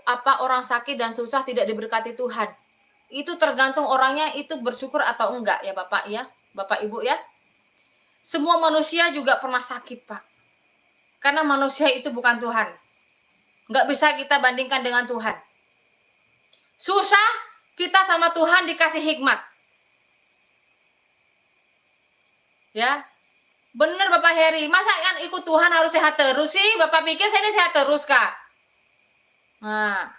apa orang sakit dan susah tidak diberkati Tuhan? Itu tergantung orangnya itu bersyukur atau enggak ya Bapak ya, Bapak Ibu ya. Semua manusia juga pernah sakit, Pak. Karena manusia itu bukan Tuhan. Enggak bisa kita bandingkan dengan Tuhan. Susah, kita sama Tuhan dikasih hikmat. Ya. Bener Bapak Heri, masa kan ikut Tuhan harus sehat terus sih? Bapak pikir saya ini sehat terus, Kak? Nah,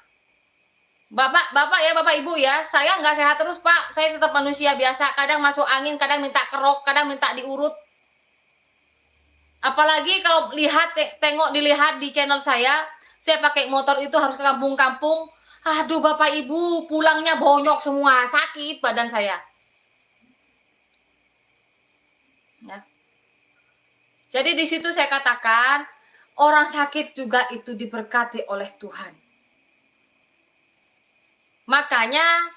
Bapak ya, Bapak Ibu ya, saya nggak sehat terus, Pak. Saya tetap manusia biasa, kadang masuk angin, kadang minta kerok, kadang minta diurut. Apalagi kalau dilihat di channel saya pakai motor itu harus ke kampung-kampung. Aduh Bapak Ibu, pulangnya bonyok semua, sakit badan saya. Ya. Jadi di situ saya katakan, orang sakit juga itu diberkati oleh Tuhan. Makanya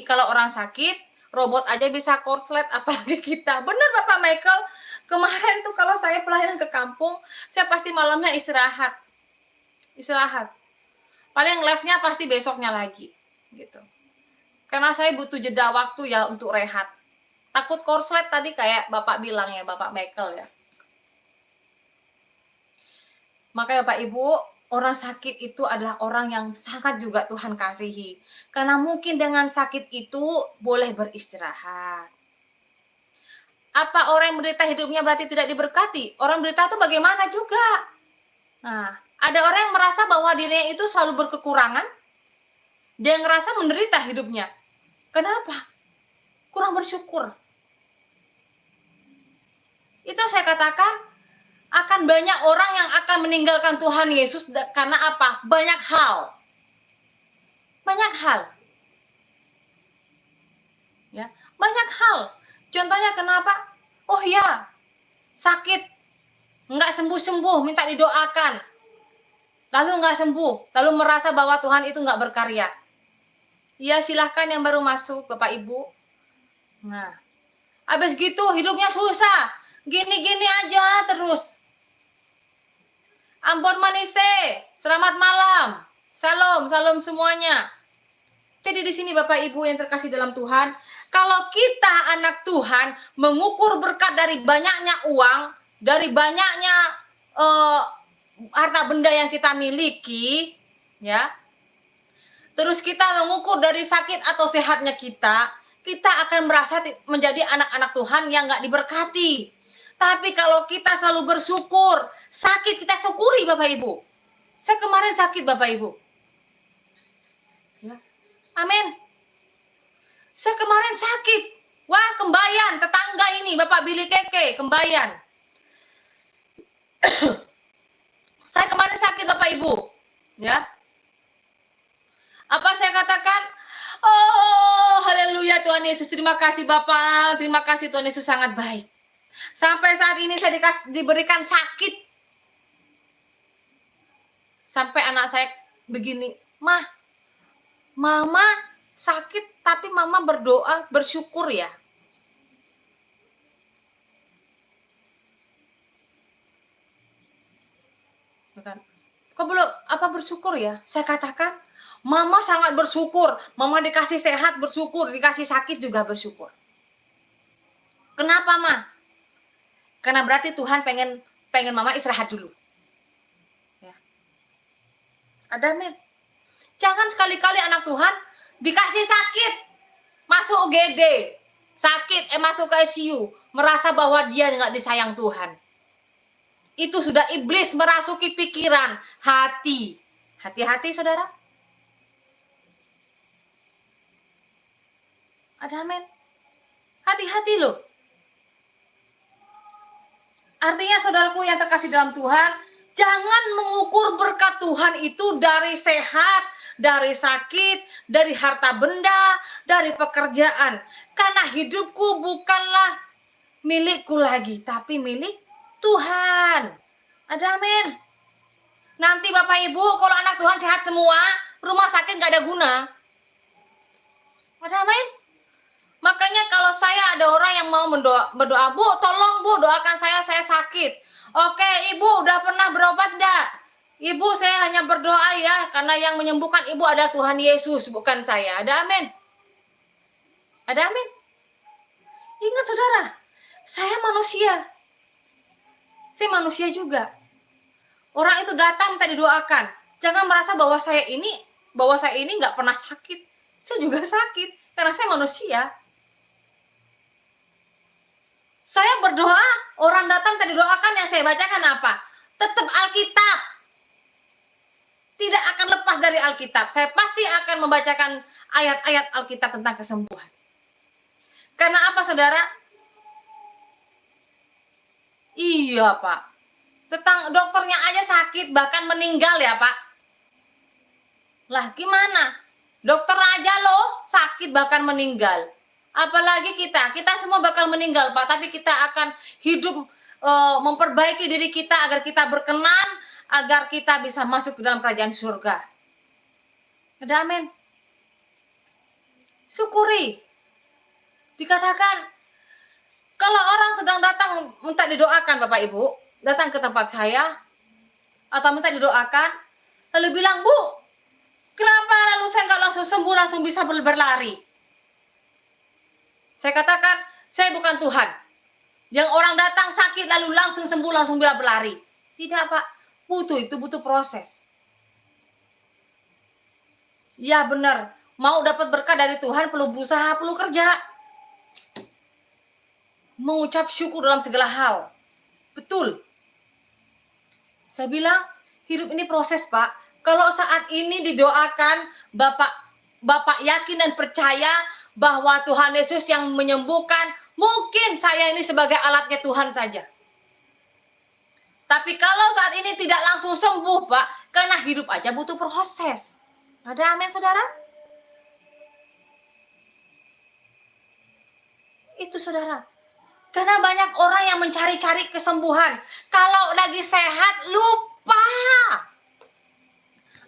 kalau orang sakit, robot aja bisa korslet, apalagi kita. Bener Bapak Michael, kemarin tuh kalau saya pelayanan ke kampung, saya pasti malamnya istirahat. Paling live-nya pasti besoknya lagi, gitu. Karena saya butuh jeda waktu ya untuk rehat. Takut korslet tadi kayak Bapak bilang ya, Bapak Michael ya. Makanya Bapak Ibu, orang sakit itu adalah orang yang sangat juga Tuhan kasihi. Karena mungkin dengan sakit itu boleh beristirahat. Apa orang yang menderita hidupnya berarti tidak diberkati? Orang menderita itu bagaimana juga? Nah, ada orang yang merasa bahwa dirinya itu selalu berkekurangan. Dia ngerasa menderita hidupnya. Kenapa? Kurang bersyukur. Itu saya katakan, akan banyak orang yang akan meninggalkan Tuhan Yesus karena apa? Banyak hal. Ya, banyak hal. Contohnya kenapa? Oh ya, sakit, nggak sembuh-sembuh, minta didoakan. Lalu nggak sembuh, lalu merasa bahwa Tuhan itu nggak berkarya. Ya silahkan yang baru masuk, Bapak Ibu. Nah, habis gitu hidupnya susah, gini-gini aja terus. Ambon Manise, selamat malam. Shalom semuanya. Jadi di sini Bapak Ibu yang terkasih dalam Tuhan, kalau kita anak Tuhan mengukur berkat dari banyaknya uang, dari banyaknya harta benda yang kita miliki, ya. Terus kita mengukur dari sakit atau sehatnya kita akan merasa menjadi anak-anak Tuhan yang nggak diberkati. Tapi kalau kita selalu bersyukur, sakit kita syukuri Bapak Ibu. Saya kemarin sakit Bapak Ibu. Ya. Amin. Saya kemarin sakit. Wah, kembayan, tetangga ini Bapak Billy Keke, kembayan. Saya kemarin sakit Bapak Ibu. Ya. Apa saya katakan? Oh, haleluya Tuhan Yesus, terima kasih Bapak. Terima kasih Tuhan Yesus sangat baik. Sampai saat ini saya diberikan sakit. Sampai anak saya begini, Mama sakit tapi Mama berdoa, bersyukur ya. kan. Kok belum apa bersyukur ya? Saya katakan, mama sangat bersyukur. Mama dikasih sehat bersyukur, dikasih sakit juga bersyukur. Kenapa, Ma? Karena berarti Tuhan pengen mama istirahat dulu. Ya. Ada men. Jangan sekali-kali anak Tuhan dikasih sakit, masuk UGD, sakit, masuk ke ICU, merasa bahwa dia nggak disayang Tuhan. Itu sudah iblis merasuki pikiran, hati. Hati-hati saudara. Ada amin. Hati-hati loh. Artinya saudaraku yang terkasih dalam Tuhan, jangan mengukur berkat Tuhan itu dari sehat, dari sakit, dari harta benda, dari pekerjaan. Karena hidupku bukanlah milikku lagi, tapi milik Tuhan. Ada amin. Nanti Bapak Ibu, kalau anak Tuhan sehat semua, rumah sakit gak ada guna. Ada amin. Makanya kalau saya ada orang yang mau berdoa, Bu, tolong Bu, doakan saya sakit. Oke, Ibu udah pernah berobat enggak? Ibu, saya hanya berdoa ya, karena yang menyembuhkan Ibu adalah Tuhan Yesus, bukan saya. Ada amin. Ada amin. Ingat saudara, saya manusia. Saya manusia juga. Orang itu datang minta didoakan. Jangan merasa bahwa saya ini nggak pernah sakit. Saya juga sakit, karena saya manusia. Saya berdoa, orang datang minta didoakan, yang saya bacakan apa? Tetap Alkitab. Tidak akan lepas dari Alkitab. Saya pasti akan membacakan ayat-ayat Alkitab tentang kesembuhan. Karena apa saudara? Iya Pak. Tentang dokternya aja sakit, bahkan meninggal ya Pak. Lah gimana? Dokter aja loh sakit bahkan meninggal. Apalagi kita semua bakal meninggal Pak. Tapi kita akan hidup memperbaiki diri kita agar kita berkenan, agar kita bisa masuk ke dalam kerajaan surga. Ada amin. Syukuri. Dikatakan, kalau orang sedang datang minta didoakan Bapak Ibu, datang ke tempat saya, atau minta didoakan, lalu bilang, Bu, kenapa lalu saya nggak langsung sembuh, langsung bisa berlari? Saya katakan, saya bukan Tuhan. Yang orang datang sakit lalu langsung sembuh, langsung bisa berlari. Tidak Pak, butuh proses. Ya benar, mau dapat berkat dari Tuhan perlu berusaha, perlu kerja. Mengucap syukur dalam segala hal. Betul. Saya bilang, hidup ini proses Pak. Kalau saat ini didoakan, Bapak yakin dan percaya bahwa Tuhan Yesus yang menyembuhkan, mungkin saya ini sebagai alatnya Tuhan saja. Tapi kalau saat ini tidak langsung sembuh Pak, karena hidup aja butuh proses. Ada amin saudara? Itu saudara. Karena banyak orang yang mencari-cari kesembuhan. Kalau lagi sehat, lupa.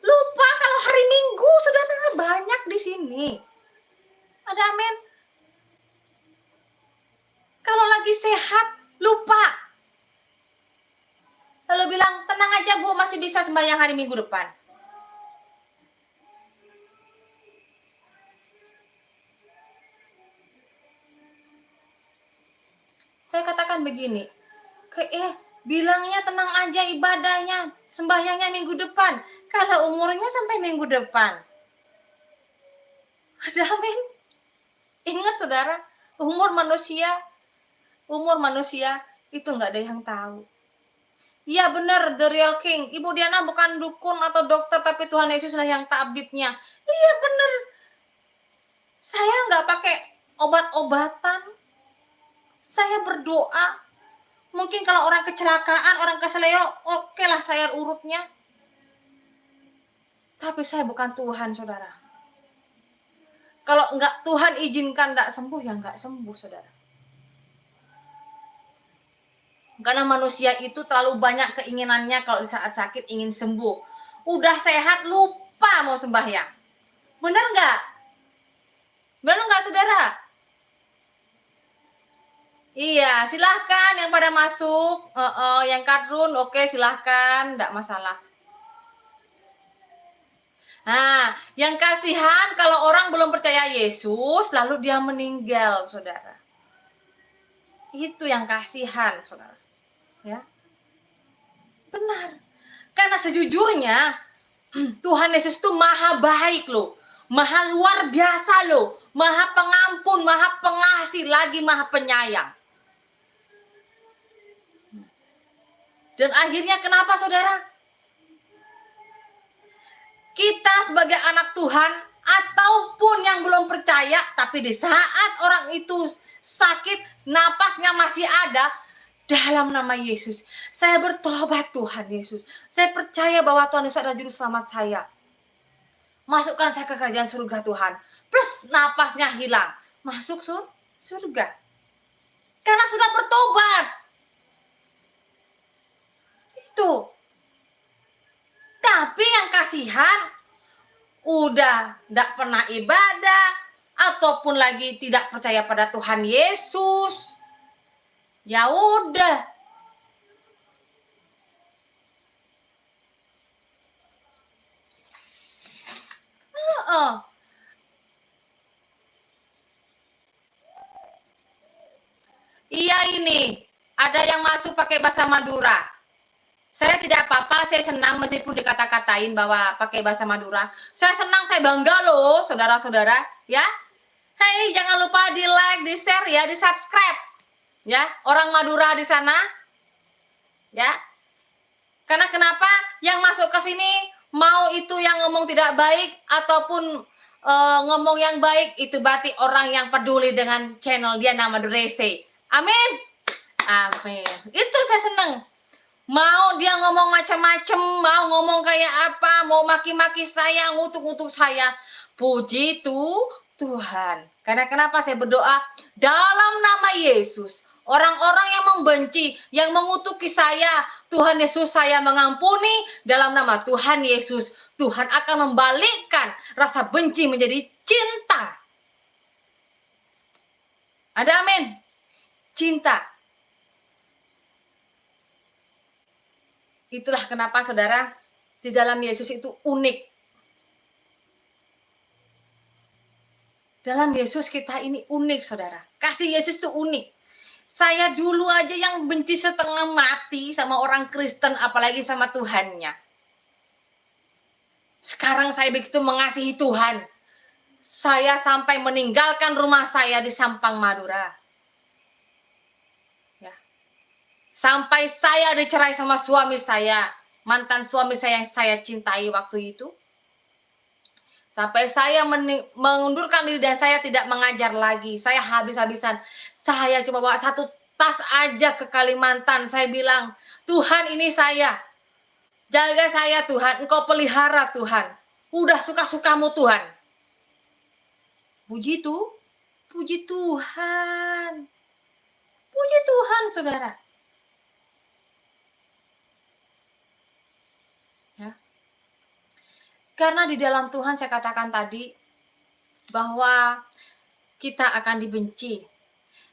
Lupa kalau hari Minggu, saudara, banyak di sini. Ada amin. Kalau lagi sehat, lupa. Lalu bilang, tenang aja Bu, masih bisa sembahyang hari Minggu depan. Saya katakan begini, bilangnya tenang aja ibadahnya, sembahyangnya minggu depan. Kalau umurnya sampai minggu depan. Ada amin. Ingat saudara, umur manusia itu nggak ada yang tahu. Iya benar, the real king. Ibu Diana bukan dukun atau dokter, tapi Tuhan Yesuslah yang tabibnya. Iya benar. Saya nggak pakai obat-obatan. Saya berdoa. Mungkin kalau orang kecelakaan, orang keseleo, oke lah saya urutnya. Tapi saya bukan Tuhan, saudara. Kalau enggak Tuhan izinkan enggak sembuh, ya enggak sembuh, saudara. Karena manusia itu terlalu banyak keinginannya kalau di saat sakit ingin sembuh. Udah sehat, lupa mau sembahyang. Benar enggak? Benar enggak, saudara? Iya, silahkan yang pada masuk, yang kadrun, oke silahkan, enggak masalah. Nah, yang kasihan kalau orang belum percaya Yesus, lalu dia meninggal, saudara. Itu yang kasihan, saudara. Ya, benar. Karena sejujurnya, Tuhan Yesus itu maha baik loh. Maha luar biasa loh. Maha pengampun, maha pengasih, lagi maha penyayang. Dan akhirnya kenapa, saudara? Kita sebagai anak Tuhan ataupun yang belum percaya, tapi di saat orang itu sakit, napasnya masih ada, dalam nama Yesus, saya bertobat Tuhan Yesus. Saya percaya bahwa Tuhan Yesus adalah juru selamat saya. Masukkan saya ke kerajaan surga Tuhan. Plus napasnya hilang, masuk surga. Karena sudah bertobat. Itu. Tapi yang kasihan udah tidak pernah ibadah ataupun lagi tidak percaya pada Tuhan Yesus. Ya udah. Iya ini, ada yang masuk pakai bahasa Madura. Saya tidak apa-apa, saya senang meskipun dikata-katain bahwa pakai bahasa Madura. Saya senang, saya bangga loh, saudara-saudara, ya. Hey, jangan lupa di like, di share ya, di subscribe. Ya, orang Madura di sana. Ya. Karena kenapa? Yang masuk ke sini mau itu yang ngomong tidak baik ataupun ngomong yang baik, itu berarti orang yang peduli dengan channel Diana Madurese. Amin. Amin. Itu saya senang. Mau dia ngomong macam-macam, mau ngomong kayak apa, mau maki-maki saya, ngutuk-ngutuk saya. Puji Tuhan. Karena kenapa saya berdoa? Dalam nama Yesus, orang-orang yang membenci, yang mengutuki saya, Tuhan Yesus saya mengampuni. Dalam nama Tuhan Yesus, Tuhan akan membalikkan rasa benci menjadi cinta. Ada amin? Cinta. Itulah kenapa saudara, di dalam Yesus itu unik. Dalam Yesus kita ini unik saudara. Kasih Yesus itu unik. Saya dulu aja yang benci setengah mati sama orang Kristen, apalagi sama Tuhannya. Sekarang saya begitu mengasihi Tuhan. Saya sampai meninggalkan rumah saya di Sampang Madura. Sampai saya dicerai sama suami saya, mantan suami saya yang saya cintai waktu itu. Sampai saya mengundurkan diri dan saya tidak mengajar lagi. Saya habis-habisan. Saya cuma bawa 1 tas aja ke Kalimantan. Saya bilang, Tuhan ini saya. Jaga saya Tuhan, Engkau pelihara Tuhan. Udah suka-sukamu Tuhan. Puji Tuhan. Puji Tuhan saudara. Karena di dalam Tuhan saya katakan tadi bahwa kita akan dibenci.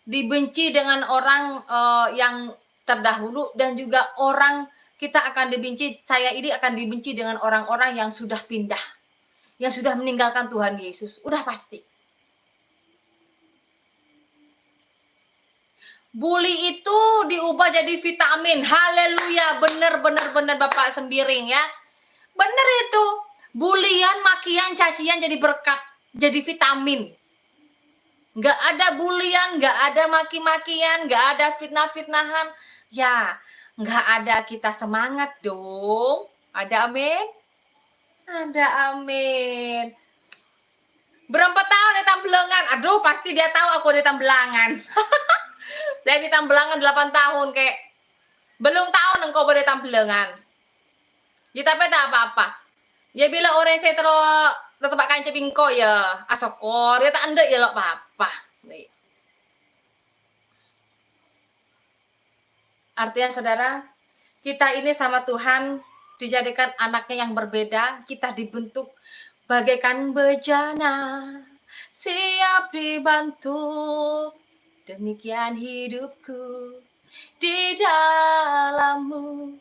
Dibenci dengan orang yang terdahulu dan juga orang kita akan dibenci, saya ini akan dibenci dengan orang-orang yang sudah pindah. Yang sudah meninggalkan Tuhan Yesus. Udah pasti. Bully itu diubah jadi vitamin. Haleluya. Bener Bapak Sembiring ya. Bener itu. Bulian, makian, cacian jadi berkat, jadi vitamin. Nggak ada bulian, nggak ada maki-makian, nggak ada fitnah-fitnahan. Ya, nggak ada, kita semangat dong. Ada amin? Ada amin. Berapa tahun di Tambelangan? Aduh, pasti dia tahu aku di Tambelangan. Saya di Tambelangan 8 tahun, kayak belum tahun engkau di Tambelangan. Ya, tapi tak apa-apa. Ya bila orang saya tetap kanca bingko ya asokor ya tak anda ya lo apa-apa. Artinya saudara, kita ini sama Tuhan dijadikan anaknya yang berbeda, kita dibentuk bagaikan bejana, siap dibantu. Demikian hidupku di dalammu.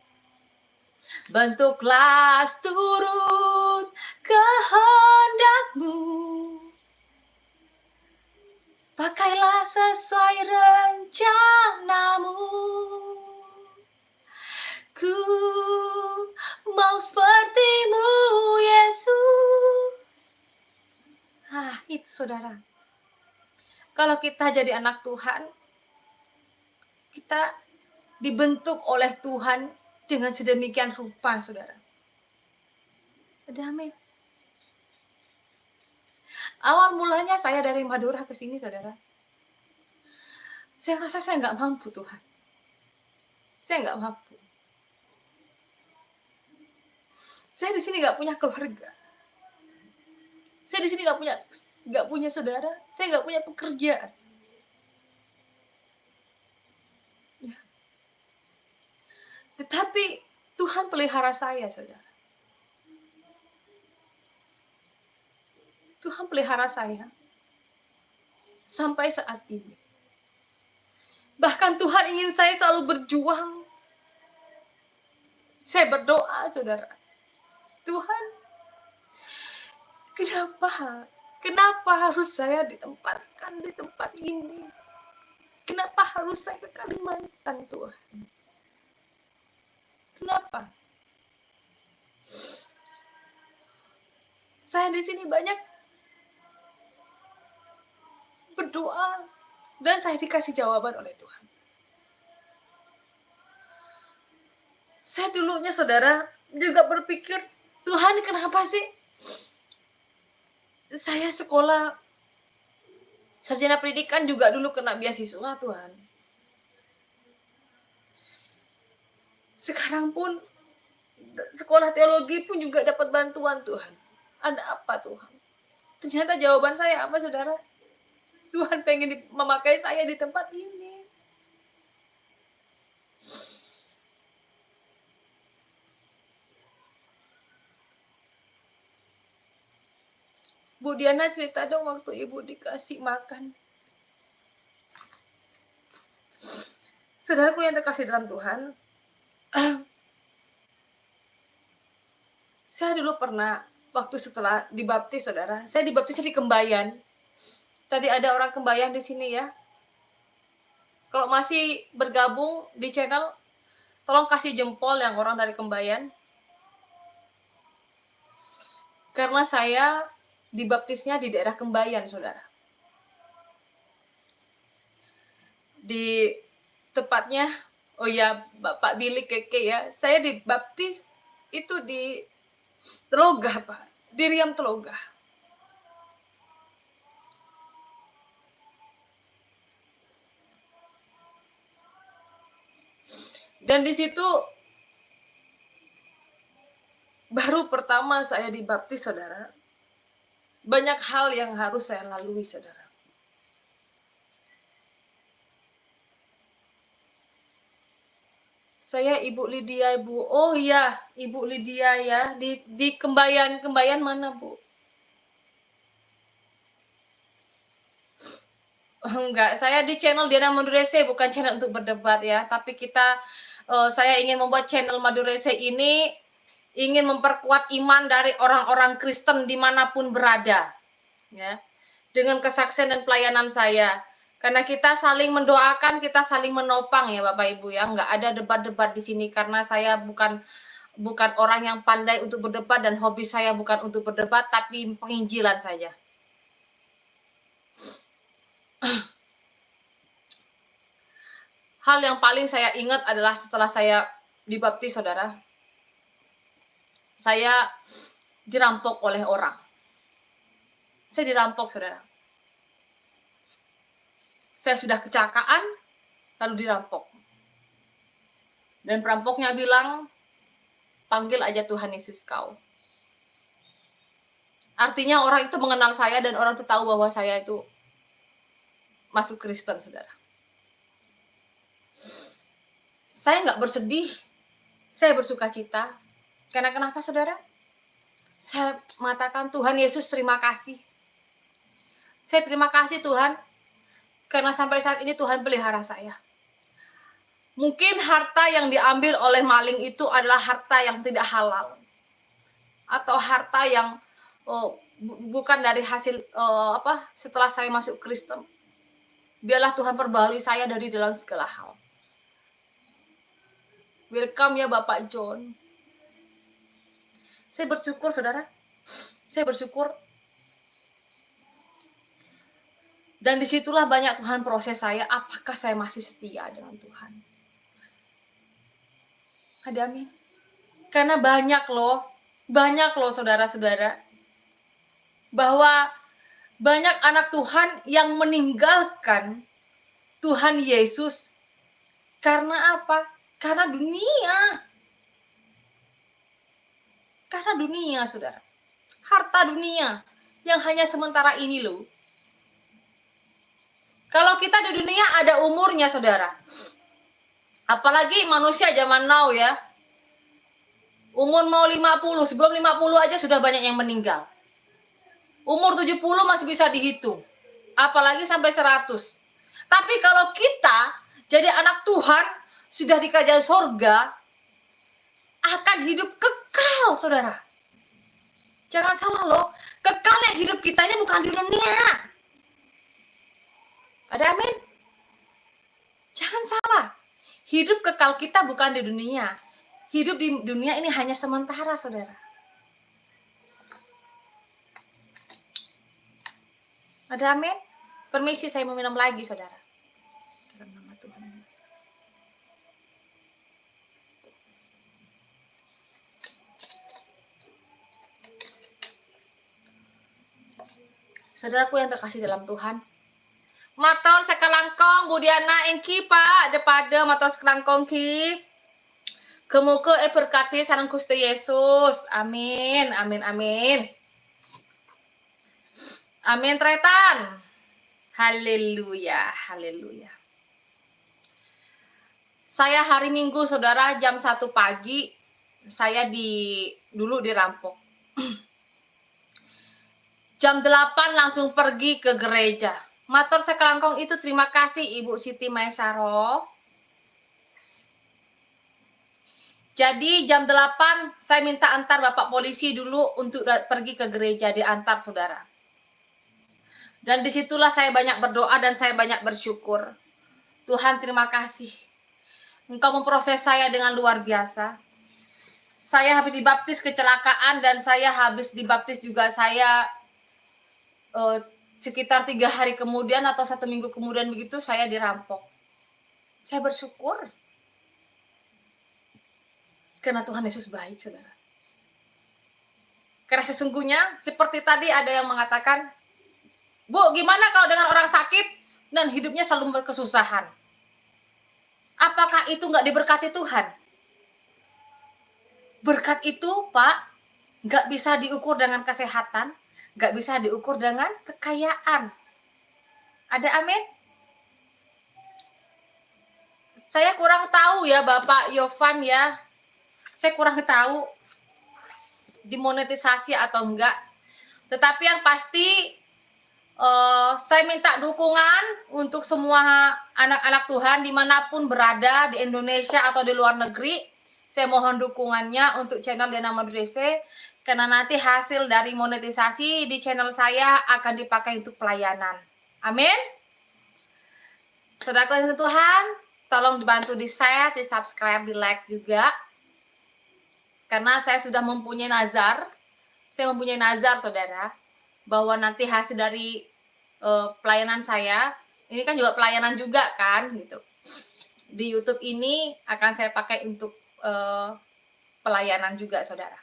bentuklah turut kehendak-Mu. Pakailah sesuai rencana-Mu. Ku mau seperti-Mu, Yesus. Itu saudara. Kalau kita jadi anak Tuhan, kita dibentuk oleh Tuhan dengan sedemikian rupa, saudara. Amin. Awal mulanya saya dari Madura ke sini, saudara. Saya rasa saya nggak mampu, Tuhan. Saya nggak mampu. Saya di sini nggak punya keluarga. Saya di sini nggak punya saudara. Saya nggak punya pekerjaan. Ya. Tetapi Tuhan pelihara saya, saudara. Tuhan pelihara saya sampai saat ini. Bahkan Tuhan ingin saya selalu berjuang. Saya berdoa, saudara. Tuhan, kenapa harus saya ditempatkan di tempat ini? Kenapa harus saya ke Kalimantan, Tuhan? Kenapa? Saya di sini banyak berdoa dan saya dikasih jawaban oleh Tuhan. Saya dulunya, saudara, juga berpikir, Tuhan, kenapa sih saya sekolah sarjana pendidikan juga dulu kena beasiswa, Tuhan. Sekarang pun sekolah teologi pun juga dapat bantuan, Tuhan. Ada apa, Tuhan? Ternyata jawaban saya apa, saudara? Tuhan pengen memakai saya di tempat ini. Bu Diana cerita dong waktu Ibu dikasih makan. Saudaraku yang terkasih dalam Tuhan, saya dulu pernah, waktu setelah dibaptis, saudara, saya dibaptis di Kembayan. Tadi ada orang Kembayan di sini ya. Kalau masih bergabung di channel, tolong kasih jempol yang orang dari Kembayan. Karena saya dibaptisnya di daerah Kembayan, saudara. Di tepatnya, oh ya, Bapak Billy Keke ya, saya dibaptis itu di Telogah, Pak. Di Riam Telogah. Dan di situ baru pertama saya dibaptis, saudara. Banyak hal yang harus saya lalui, saudara. Saya Ibu Lydia, Bu. Oh iya, Ibu Lydia ya. Di Kembayan mana, Bu? Enggak, saya di channel Diana Madurese, bukan channel untuk berdebat ya. Tapi saya ingin membuat channel Madurese ini ingin memperkuat iman dari orang-orang Kristen dimanapun berada, ya, dengan kesaksian dan pelayanan saya. Karena kita saling mendoakan, kita saling menopang ya Bapak Ibu ya. Nggak ada debat-debat di sini karena saya bukan orang yang pandai untuk berdebat dan hobi saya bukan untuk berdebat, tapi penginjilan saja. Hal yang paling saya ingat adalah setelah saya dibaptis, saudara, saya dirampok oleh orang. Saya dirampok, saudara. Saya sudah kecelakaan, lalu dirampok. Dan perampoknya bilang, panggil aja Tuhan Yesus kau. Artinya orang itu mengenal saya dan orang itu tahu bahwa saya itu masuk Kristen, saudara. Saya nggak bersedih, saya bersuka cita. Karena kenapa, saudara? Saya mengatakan, Tuhan Yesus terima kasih. Saya terima kasih Tuhan, karena sampai saat ini Tuhan pelihara saya. Mungkin harta yang diambil oleh maling itu adalah harta yang tidak halal. Atau harta yang bukan dari hasil setelah saya masuk Kristen. Biarlah Tuhan perbaharui saya dari dalam segala hal. Welcome ya Bapak John. Saya bersyukur saudara. Saya bersyukur. Dan disitulah banyak Tuhan proses saya. Apakah saya masih setia dengan Tuhan? Ada amin. Karena banyak loh saudara-saudara. Bahwa banyak anak Tuhan yang meninggalkan Tuhan Yesus. Karena apa? Karena dunia. Karena dunia, saudara. Harta dunia yang hanya sementara ini loh. Kalau kita di dunia ada umurnya, saudara. Apalagi manusia zaman now ya. Umur mau 50, sebelum 50 aja sudah banyak yang meninggal. Umur 70 masih bisa dihitung. Apalagi sampai 100. Tapi kalau kita jadi anak Tuhan, sudah di kerajaan sorga, akan hidup kekal, saudara. Jangan salah loh, kekalnya hidup kita ini bukan di dunia. Ada amin? Jangan salah, hidup kekal kita bukan di dunia. Hidup di dunia ini hanya sementara, saudara. Ada amin? Permisi, saya mau minum lagi, saudara. Dalam nama Tuhan Yesus. Saudaraku yang terkasih dalam Tuhan, matur sekalangkong Budiana engki Pak depada matur sekalangkong ki. Kemuka berkati sareng Gusti Yesus. Amin, amin, amin. Amin tretan. Haleluya, haleluya. Saya hari Minggu saudara jam 1 pagi saya dulu dirampok. Jam 8 langsung pergi ke gereja. Matur sekelangkong itu terima kasih Ibu Siti Maesaro. Jadi jam 8 saya minta antar Bapak polisi dulu untuk pergi ke gereja, diantar saudara. Dan disitulah saya banyak berdoa dan saya banyak bersyukur. Tuhan terima kasih. Engkau memproses saya dengan luar biasa. Saya habis dibaptis kecelakaan dan saya habis dibaptis juga saya sekitar 3 hari kemudian atau 1 minggu kemudian begitu saya dirampok. Saya bersyukur. Karena Tuhan Yesus baik, saudara. Karena sesungguhnya seperti tadi ada yang mengatakan, Bu, gimana kalau dengan orang sakit dan hidupnya selalu berkesusahan? Apakah itu nggak diberkati Tuhan? Berkat itu, Pak, nggak bisa diukur dengan kesehatan, nggak bisa diukur dengan kekayaan. Ada amin? Saya kurang tahu ya, Bapak Yovan ya. Saya kurang tahu dimonetisasi atau enggak. Tetapi yang pasti saya minta dukungan untuk semua anak-anak Tuhan dimanapun berada di Indonesia atau di luar negeri. Saya mohon dukungannya untuk channel Diana Madurese karena nanti hasil dari monetisasi di channel saya akan dipakai untuk pelayanan. Amin. Saudaraku yang Tuhan, tolong dibantu di share, di subscribe, di like juga. Karena saya sudah mempunyai nazar. Saya mempunyai nazar, saudara, bahwa nanti hasil dari pelayanan saya, ini kan juga pelayanan juga kan, gitu. Di YouTube ini akan saya pakai untuk pelayanan juga, saudara.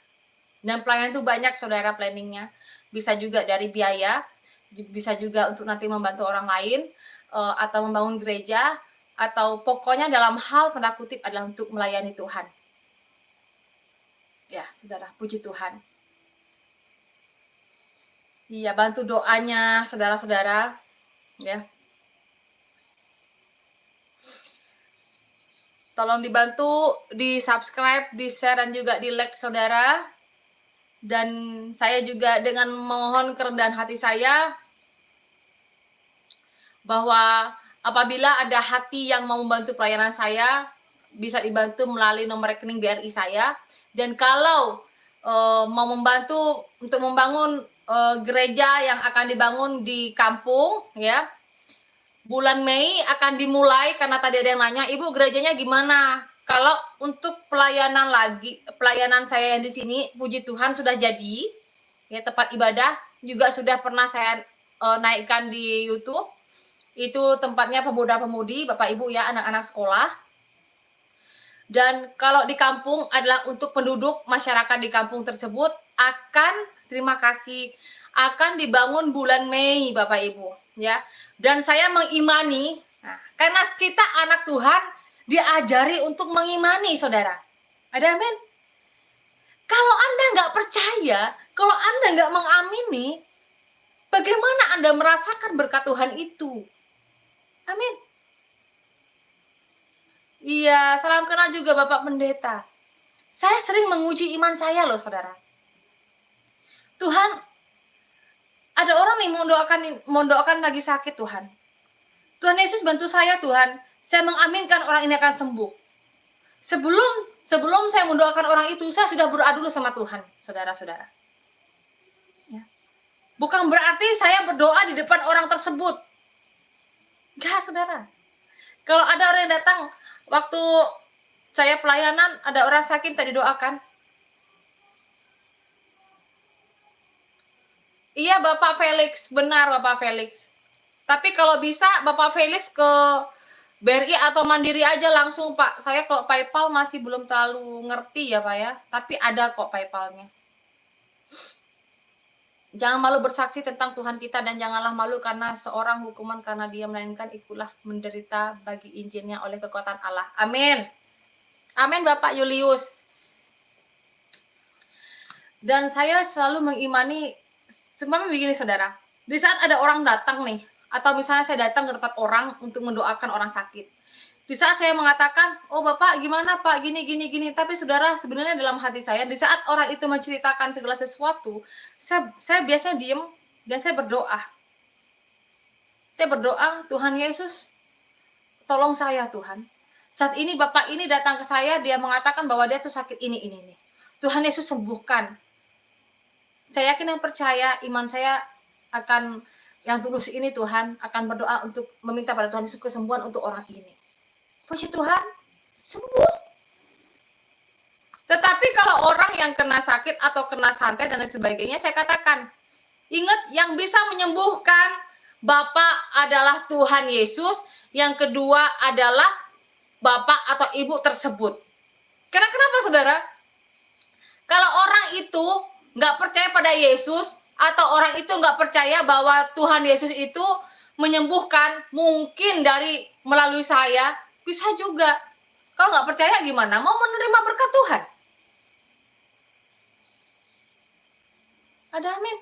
Dan pelayanan itu banyak, saudara, planningnya. Bisa juga dari biaya, bisa juga untuk nanti membantu orang lain, atau membangun gereja, atau pokoknya dalam hal tanda kutip adalah untuk melayani Tuhan. Ya, saudara, puji Tuhan. Iya, bantu doanya, saudara-saudara. Ya. Tolong dibantu, di subscribe, di share, dan juga di like, saudara. Dan saya juga dengan mohon kerendahan hati saya, bahwa apabila ada hati yang mau membantu pelayanan saya, bisa dibantu melalui nomor rekening BRI saya. Dan kalau mau membantu untuk membangun gereja yang akan dibangun di kampung, ya, bulan Mei akan dimulai. Karena tadi ada yang nanya, Ibu gerejanya gimana? Kalau untuk pelayanan saya yang di sini, puji Tuhan sudah jadi, ya, tempat ibadah juga sudah pernah saya naikkan di YouTube. Itu tempatnya pemuda-pemudi, Bapak Ibu ya, anak-anak sekolah. Dan kalau di kampung adalah untuk penduduk masyarakat di kampung tersebut terima kasih, akan dibangun bulan Mei, Bapak Ibu, ya. Dan saya mengimani, karena kita anak Tuhan diajari untuk mengimani, saudara. Ada amin? Kalau Anda nggak percaya, kalau Anda nggak mengamini, bagaimana Anda merasakan berkat Tuhan itu? Amin. Iya, salam kenal juga Bapak Pendeta. Saya sering menguji iman saya loh, saudara. Tuhan, ada orang nih mau doakan lagi sakit, Tuhan. Tuhan Yesus bantu saya, Tuhan. Saya mengaminkan orang ini akan sembuh. Sebelum saya mendoakan orang itu, saya sudah berdoa dulu sama Tuhan, saudara-saudara. Ya. Bukan berarti saya berdoa di depan orang tersebut. Enggak, saudara. Kalau ada orang yang datang, waktu saya pelayanan, ada orang sakit tadi doakan. Iya, Bapak Felix, benar Bapak Felix. Tapi kalau bisa Bapak Felix ke BRI atau Mandiri aja langsung, Pak. Saya kalau PayPal masih belum terlalu ngerti ya, Pak ya. Tapi ada kok PayPalnya. Jangan malu bersaksi tentang Tuhan kita, dan janganlah malu karena seorang hukuman karena dia, melainkan ikulah menderita bagi Injilnya oleh kekuatan Allah. Amin. Amin, Bapak Julius. Dan saya selalu mengimani, sebenarnya begini, saudara. Di saat ada orang datang nih, atau misalnya saya datang ke tempat orang untuk mendoakan orang sakit. Di saat saya mengatakan, oh Bapak gimana Pak, gini. Tapi saudara, sebenarnya dalam hati saya, di saat orang itu menceritakan segala sesuatu, saya biasanya diem dan saya berdoa. Saya berdoa, Tuhan Yesus, tolong saya Tuhan. Saat ini Bapak ini datang ke saya, dia mengatakan bahwa dia tuh sakit ini. Tuhan Yesus sembuhkan. Saya yakin dan percaya, iman saya akan yang tulus ini, Tuhan akan berdoa untuk meminta pada Tuhan Yesus kesembuhan untuk orang ini. Puji Tuhan, sembuh. Tetapi kalau orang yang kena sakit atau kena santet dan lain sebagainya, saya katakan, ingat, yang bisa menyembuhkan Bapak adalah Tuhan Yesus. Yang kedua adalah Bapak atau Ibu tersebut. Karena kenapa, saudara? Kalau orang itu nggak percaya pada Yesus, atau orang itu nggak percaya bahwa Tuhan Yesus itu menyembuhkan, mungkin melalui saya, bisa juga. Kalau nggak percaya gimana? Mau menerima berkat Tuhan? Ada amin.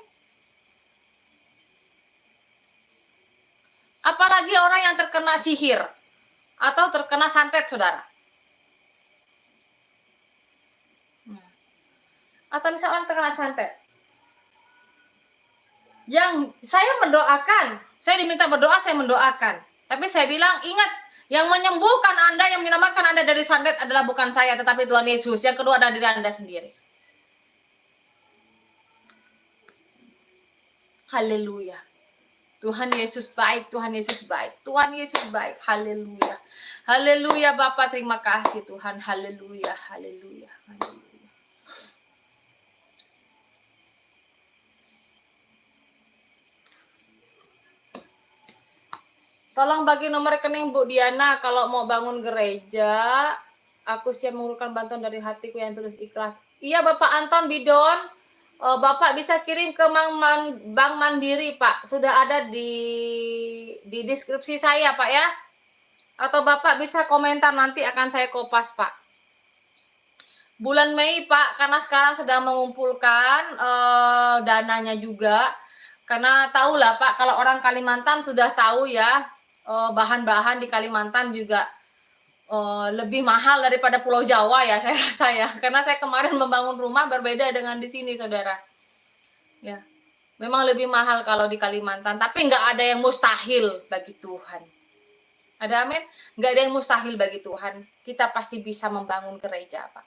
Apalagi orang yang terkena sihir atau terkena santet, saudara. Atau misalnya orang terkena santet. Yang saya mendoakan, saya diminta berdoa, saya mendoakan. Tapi saya bilang, ingat, yang menyembuhkan Anda, yang menyelamatkan Anda dari santet adalah bukan saya, tetapi Tuhan Yesus. Yang kedua adalah diri Anda sendiri. Haleluya. Tuhan Yesus baik, Tuhan Yesus baik, Tuhan Yesus baik. Haleluya. Haleluya Bapak, terima kasih Tuhan. Haleluya, haleluya, haleluya. Tolong bagi nomor rekening Bu Diana kalau mau bangun gereja. Aku siap mengumpulkan bantuan dari hatiku yang tulus ikhlas. Iya Bapak Anton Bidon, Bapak bisa kirim ke Bank Mandiri Pak. Sudah ada di deskripsi saya Pak ya. Atau Bapak bisa komentar, nanti akan saya kopas Pak. Bulan Mei Pak, karena sekarang sedang mengumpulkan dananya juga. Karena tahulah Pak, kalau orang Kalimantan sudah tahu ya, bahan-bahan di Kalimantan juga lebih mahal daripada Pulau Jawa ya, saya rasa ya. Karena saya kemarin membangun rumah berbeda dengan di sini, saudara. Ya, memang lebih mahal kalau di Kalimantan, tapi nggak ada yang mustahil bagi Tuhan. Ada amin? Nggak ada yang mustahil bagi Tuhan. Kita pasti bisa membangun gereja, Pak.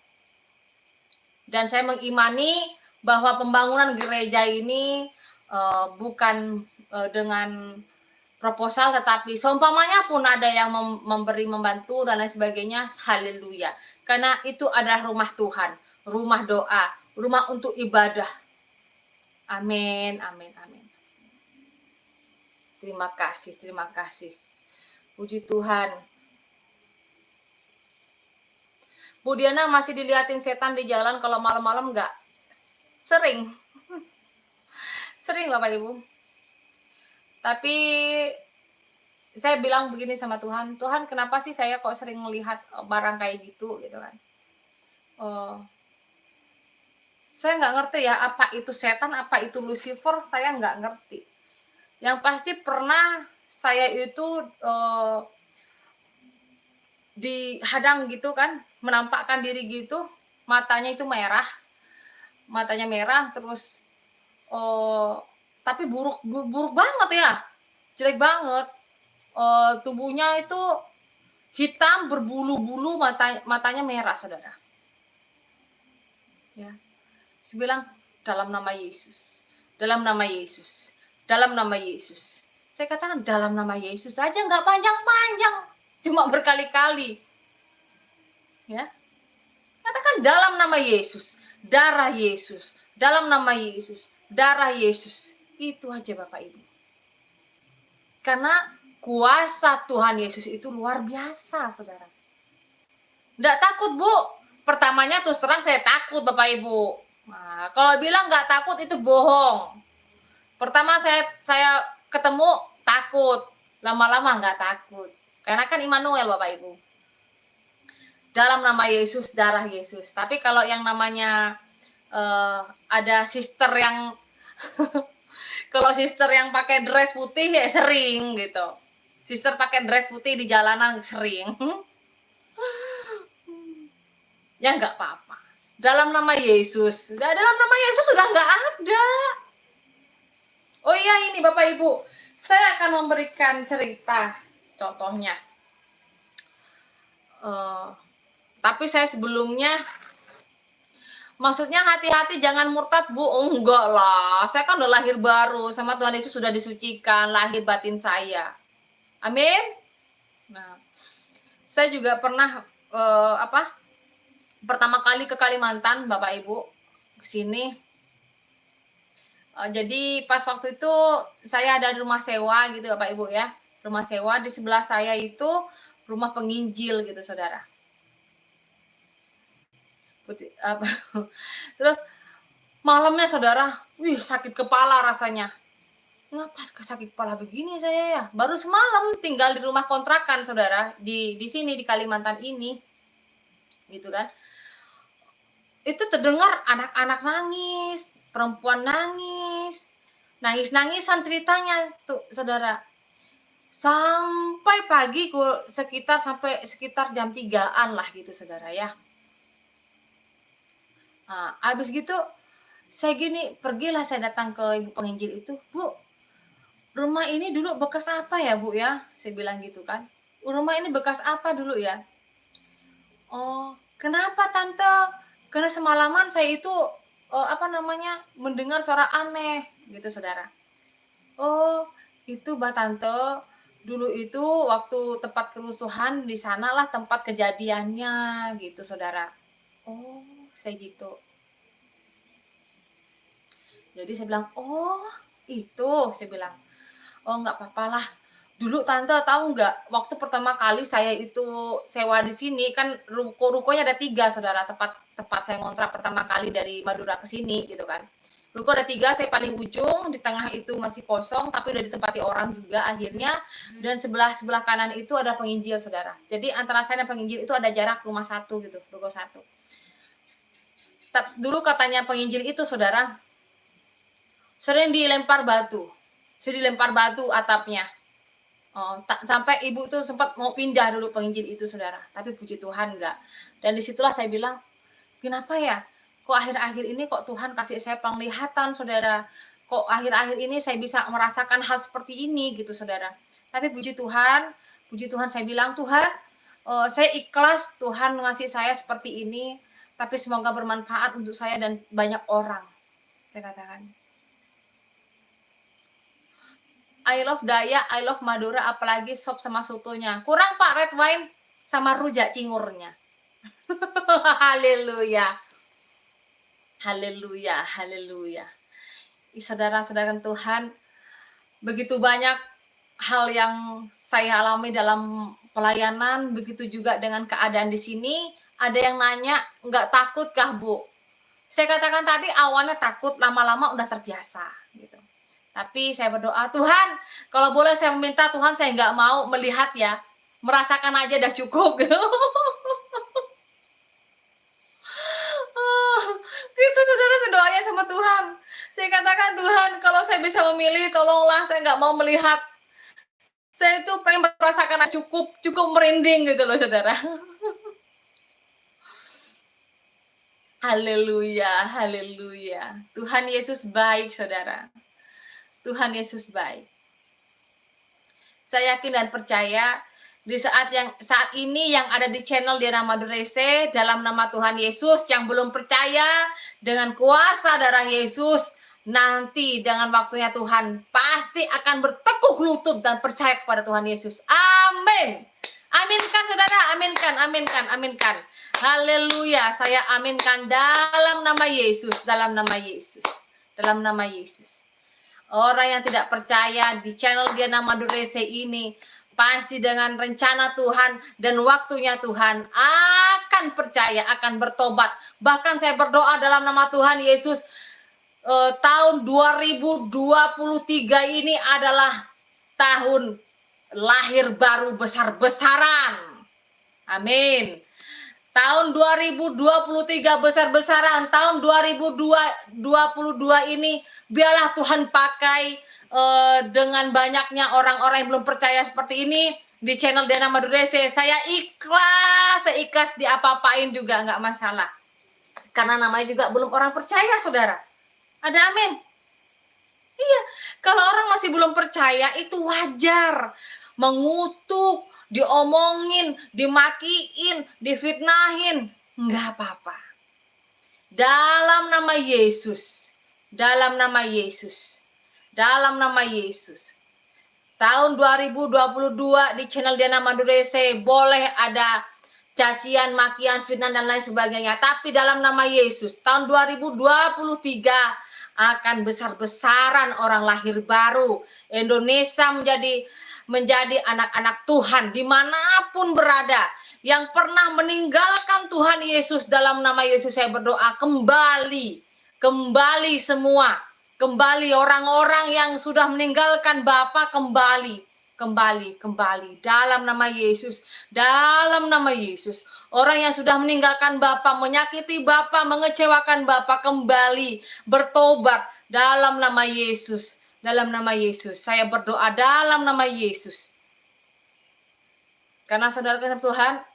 Dan saya mengimani bahwa pembangunan gereja ini bukan dengan proposal, tetapi seumpamanya pun ada yang memberi, membantu dan lain sebagainya, haleluya. Karena itu adalah rumah Tuhan, rumah doa, rumah untuk ibadah. Amin, amin, amin. Terima kasih, terima kasih. Puji Tuhan. Bu Diana masih diliatin setan di jalan kalau malam-malam nggak? Sering. Sering Bapak Ibu. Tapi saya bilang begini sama Tuhan, Tuhan kenapa sih saya kok sering melihat barang kayak gitu kan. Saya nggak ngerti ya, apa itu setan, apa itu Lucifer, saya nggak ngerti. Yang pasti pernah saya itu dihadang gitu kan, menampakkan diri gitu, matanya itu merah, terus tapi buruk banget ya, jelek banget. Tubuhnya itu hitam berbulu-bulu, matanya merah, saudara. Ya, saya bilang dalam nama Yesus, dalam nama Yesus, dalam nama Yesus. Saya katakan dalam nama Yesus aja, nggak panjang-panjang, cuma berkali-kali. Ya, katakan dalam nama Yesus, darah Yesus, dalam nama Yesus, darah Yesus. Itu aja Bapak Ibu. Karena kuasa Tuhan Yesus itu luar biasa, saudara. Nggak takut, Bu. Pertamanya terus terang saya takut, Bapak Ibu. Nah, kalau bilang nggak takut itu bohong. Pertama saya ketemu takut, lama-lama nggak takut. Karena kan Immanuel, Bapak Ibu. Dalam nama Yesus, darah Yesus. Tapi kalau yang namanya ada sister yang kalau sister yang pakai dress putih ya sering gitu. Sister pakai dress putih di jalanan sering. Ya nggak apa-apa. Dalam nama Yesus. Dalam nama Yesus sudah nggak ada. Oh iya, ini Bapak Ibu, saya akan memberikan cerita contohnya. Tapi saya sebelumnya, maksudnya hati-hati jangan murtad, Bu. Oh, enggak lah, saya kan udah lahir baru, sama Tuhan Yesus sudah disucikan lahir batin saya. Amin. Nah, saya juga pernah pertama kali ke Kalimantan, Bapak Ibu, ke sini. Jadi pas waktu itu saya ada di rumah sewa gitu, Bapak Ibu ya. Rumah sewa, di sebelah saya itu rumah penginjil gitu, saudara. Terus malamnya, saudara, sakit kepala rasanya. Ngapa sakit kepala begini saya ya? Baru semalam tinggal di rumah kontrakan, saudara, di sini di Kalimantan ini, gitu kan. Itu terdengar anak-anak nangis, perempuan nangis, nangis-nangisan ceritanya tuh, saudara. Sampai pagi sekitar jam 3-an lah gitu, saudara ya. Nah, habis gitu saya pergilah saya datang ke ibu penginjil itu, Bu, rumah ini dulu bekas apa ya, Bu ya? Saya bilang gitu kan. Rumah ini bekas apa dulu ya? Oh, kenapa Tante? Karena semalaman saya itu mendengar suara aneh gitu, saudara. Oh, itu Mbak Tante, dulu itu waktu tempat kerusuhan di sanalah tempat kejadiannya gitu, saudara. Oh, saya gitu. Jadi saya bilang, oh itu, saya bilang, oh nggak apa-apa lah. Dulu Tante tahu nggak, waktu pertama kali saya itu sewa di sini kan rukonya ada 3, saudara, tempat saya ngontrak pertama kali dari Madura ke sini gitu kan. Ruko ada 3, saya paling ujung, di tengah itu masih kosong tapi udah ditempati orang juga akhirnya, dan sebelah kanan itu ada penginjil, saudara. Jadi antara saya dan penginjil itu ada jarak rumah 1 gitu, ruko 1. Dulu katanya penginjil itu, saudara, sering dilempar batu atapnya. Sampai ibu tuh sempat mau pindah dulu penginjil itu, saudara. Tapi puji Tuhan enggak. Dan disitulah saya bilang, kenapa ya? Kok akhir-akhir ini kok Tuhan kasih saya penglihatan, saudara? Kok akhir-akhir ini saya bisa merasakan hal seperti ini gitu, saudara. Tapi puji Tuhan, Puji Tuhan, saya bilang, Tuhan, saya ikhlas Tuhan ngasih saya seperti ini, tapi semoga bermanfaat untuk saya dan banyak orang. Saya katakan, I love Dayak, I love Madura, apalagi sop sama sotonya. Kurang Pak, red wine sama rujak cingurnya. Haleluya. Haleluya, haleluya. Saudara-saudara Tuhan, begitu banyak hal yang saya alami dalam pelayanan, begitu juga dengan keadaan di sini. Ada yang nanya, nggak takut kah Bu? Saya katakan tadi awalnya takut, lama-lama udah terbiasa gitu. Tapi saya berdoa, Tuhan, kalau boleh saya meminta, Tuhan, saya nggak mau melihat ya, merasakan aja udah cukup gitu. Gitu saudara, sedoanya sama Tuhan. Saya katakan, Tuhan, kalau saya bisa memilih, tolonglah, saya nggak mau melihat. Saya itu pengen merasakan cukup merinding gitu loh saudara. Haleluya, haleluya. Tuhan Yesus baik saudara. Tuhan Yesus baik. Saya yakin dan percaya di saat ini yang ada di channel Diana Madurese, dalam nama Tuhan Yesus, yang belum percaya dengan kuasa darah Yesus, nanti dengan waktunya Tuhan pasti akan bertekuk lutut dan percaya kepada Tuhan Yesus. Amin. Aminkan saudara, aminkan, aminkan, aminkan. Haleluya, saya aminkan dalam nama Yesus, dalam nama Yesus, dalam nama Yesus. Orang yang tidak percaya di channel Diana Madurese ini pasti dengan rencana Tuhan dan waktunya Tuhan akan percaya, akan bertobat. Bahkan saya berdoa dalam nama Tuhan Yesus, tahun 2023 ini adalah tahun lahir baru besar-besaran. Amin. Tahun 2023 besar-besaran, tahun 2022 ini biarlah Tuhan pakai dengan banyaknya orang-orang yang belum percaya seperti ini di channel Diana Madurese. Saya ikhlas diapa-apain juga nggak masalah. Karena namanya juga belum orang percaya, saudara. Ada amin? Iya, kalau orang masih belum percaya itu wajar. Mengutuk, diomongin, dimakiin, difitnahin, nggak apa-apa. Dalam nama Yesus, dalam nama Yesus, dalam nama Yesus. Tahun 2022 di channel Diana Madurese boleh ada cacian, makian, fitnah dan lain sebagainya. Tapi dalam nama Yesus, tahun 2023 akan besar-besaran orang lahir baru. Indonesia menjadi anak-anak Tuhan dimanapun berada. Yang pernah meninggalkan Tuhan Yesus, dalam nama Yesus saya berdoa, kembali semua. Kembali orang-orang yang sudah meninggalkan Bapa, kembali dalam nama Yesus, dalam nama Yesus. Orang yang sudah meninggalkan Bapa, menyakiti Bapa, mengecewakan Bapa, kembali bertobat dalam nama Yesus, dalam nama Yesus. Saya berdoa dalam nama Yesus. Karena saudara Tuhan,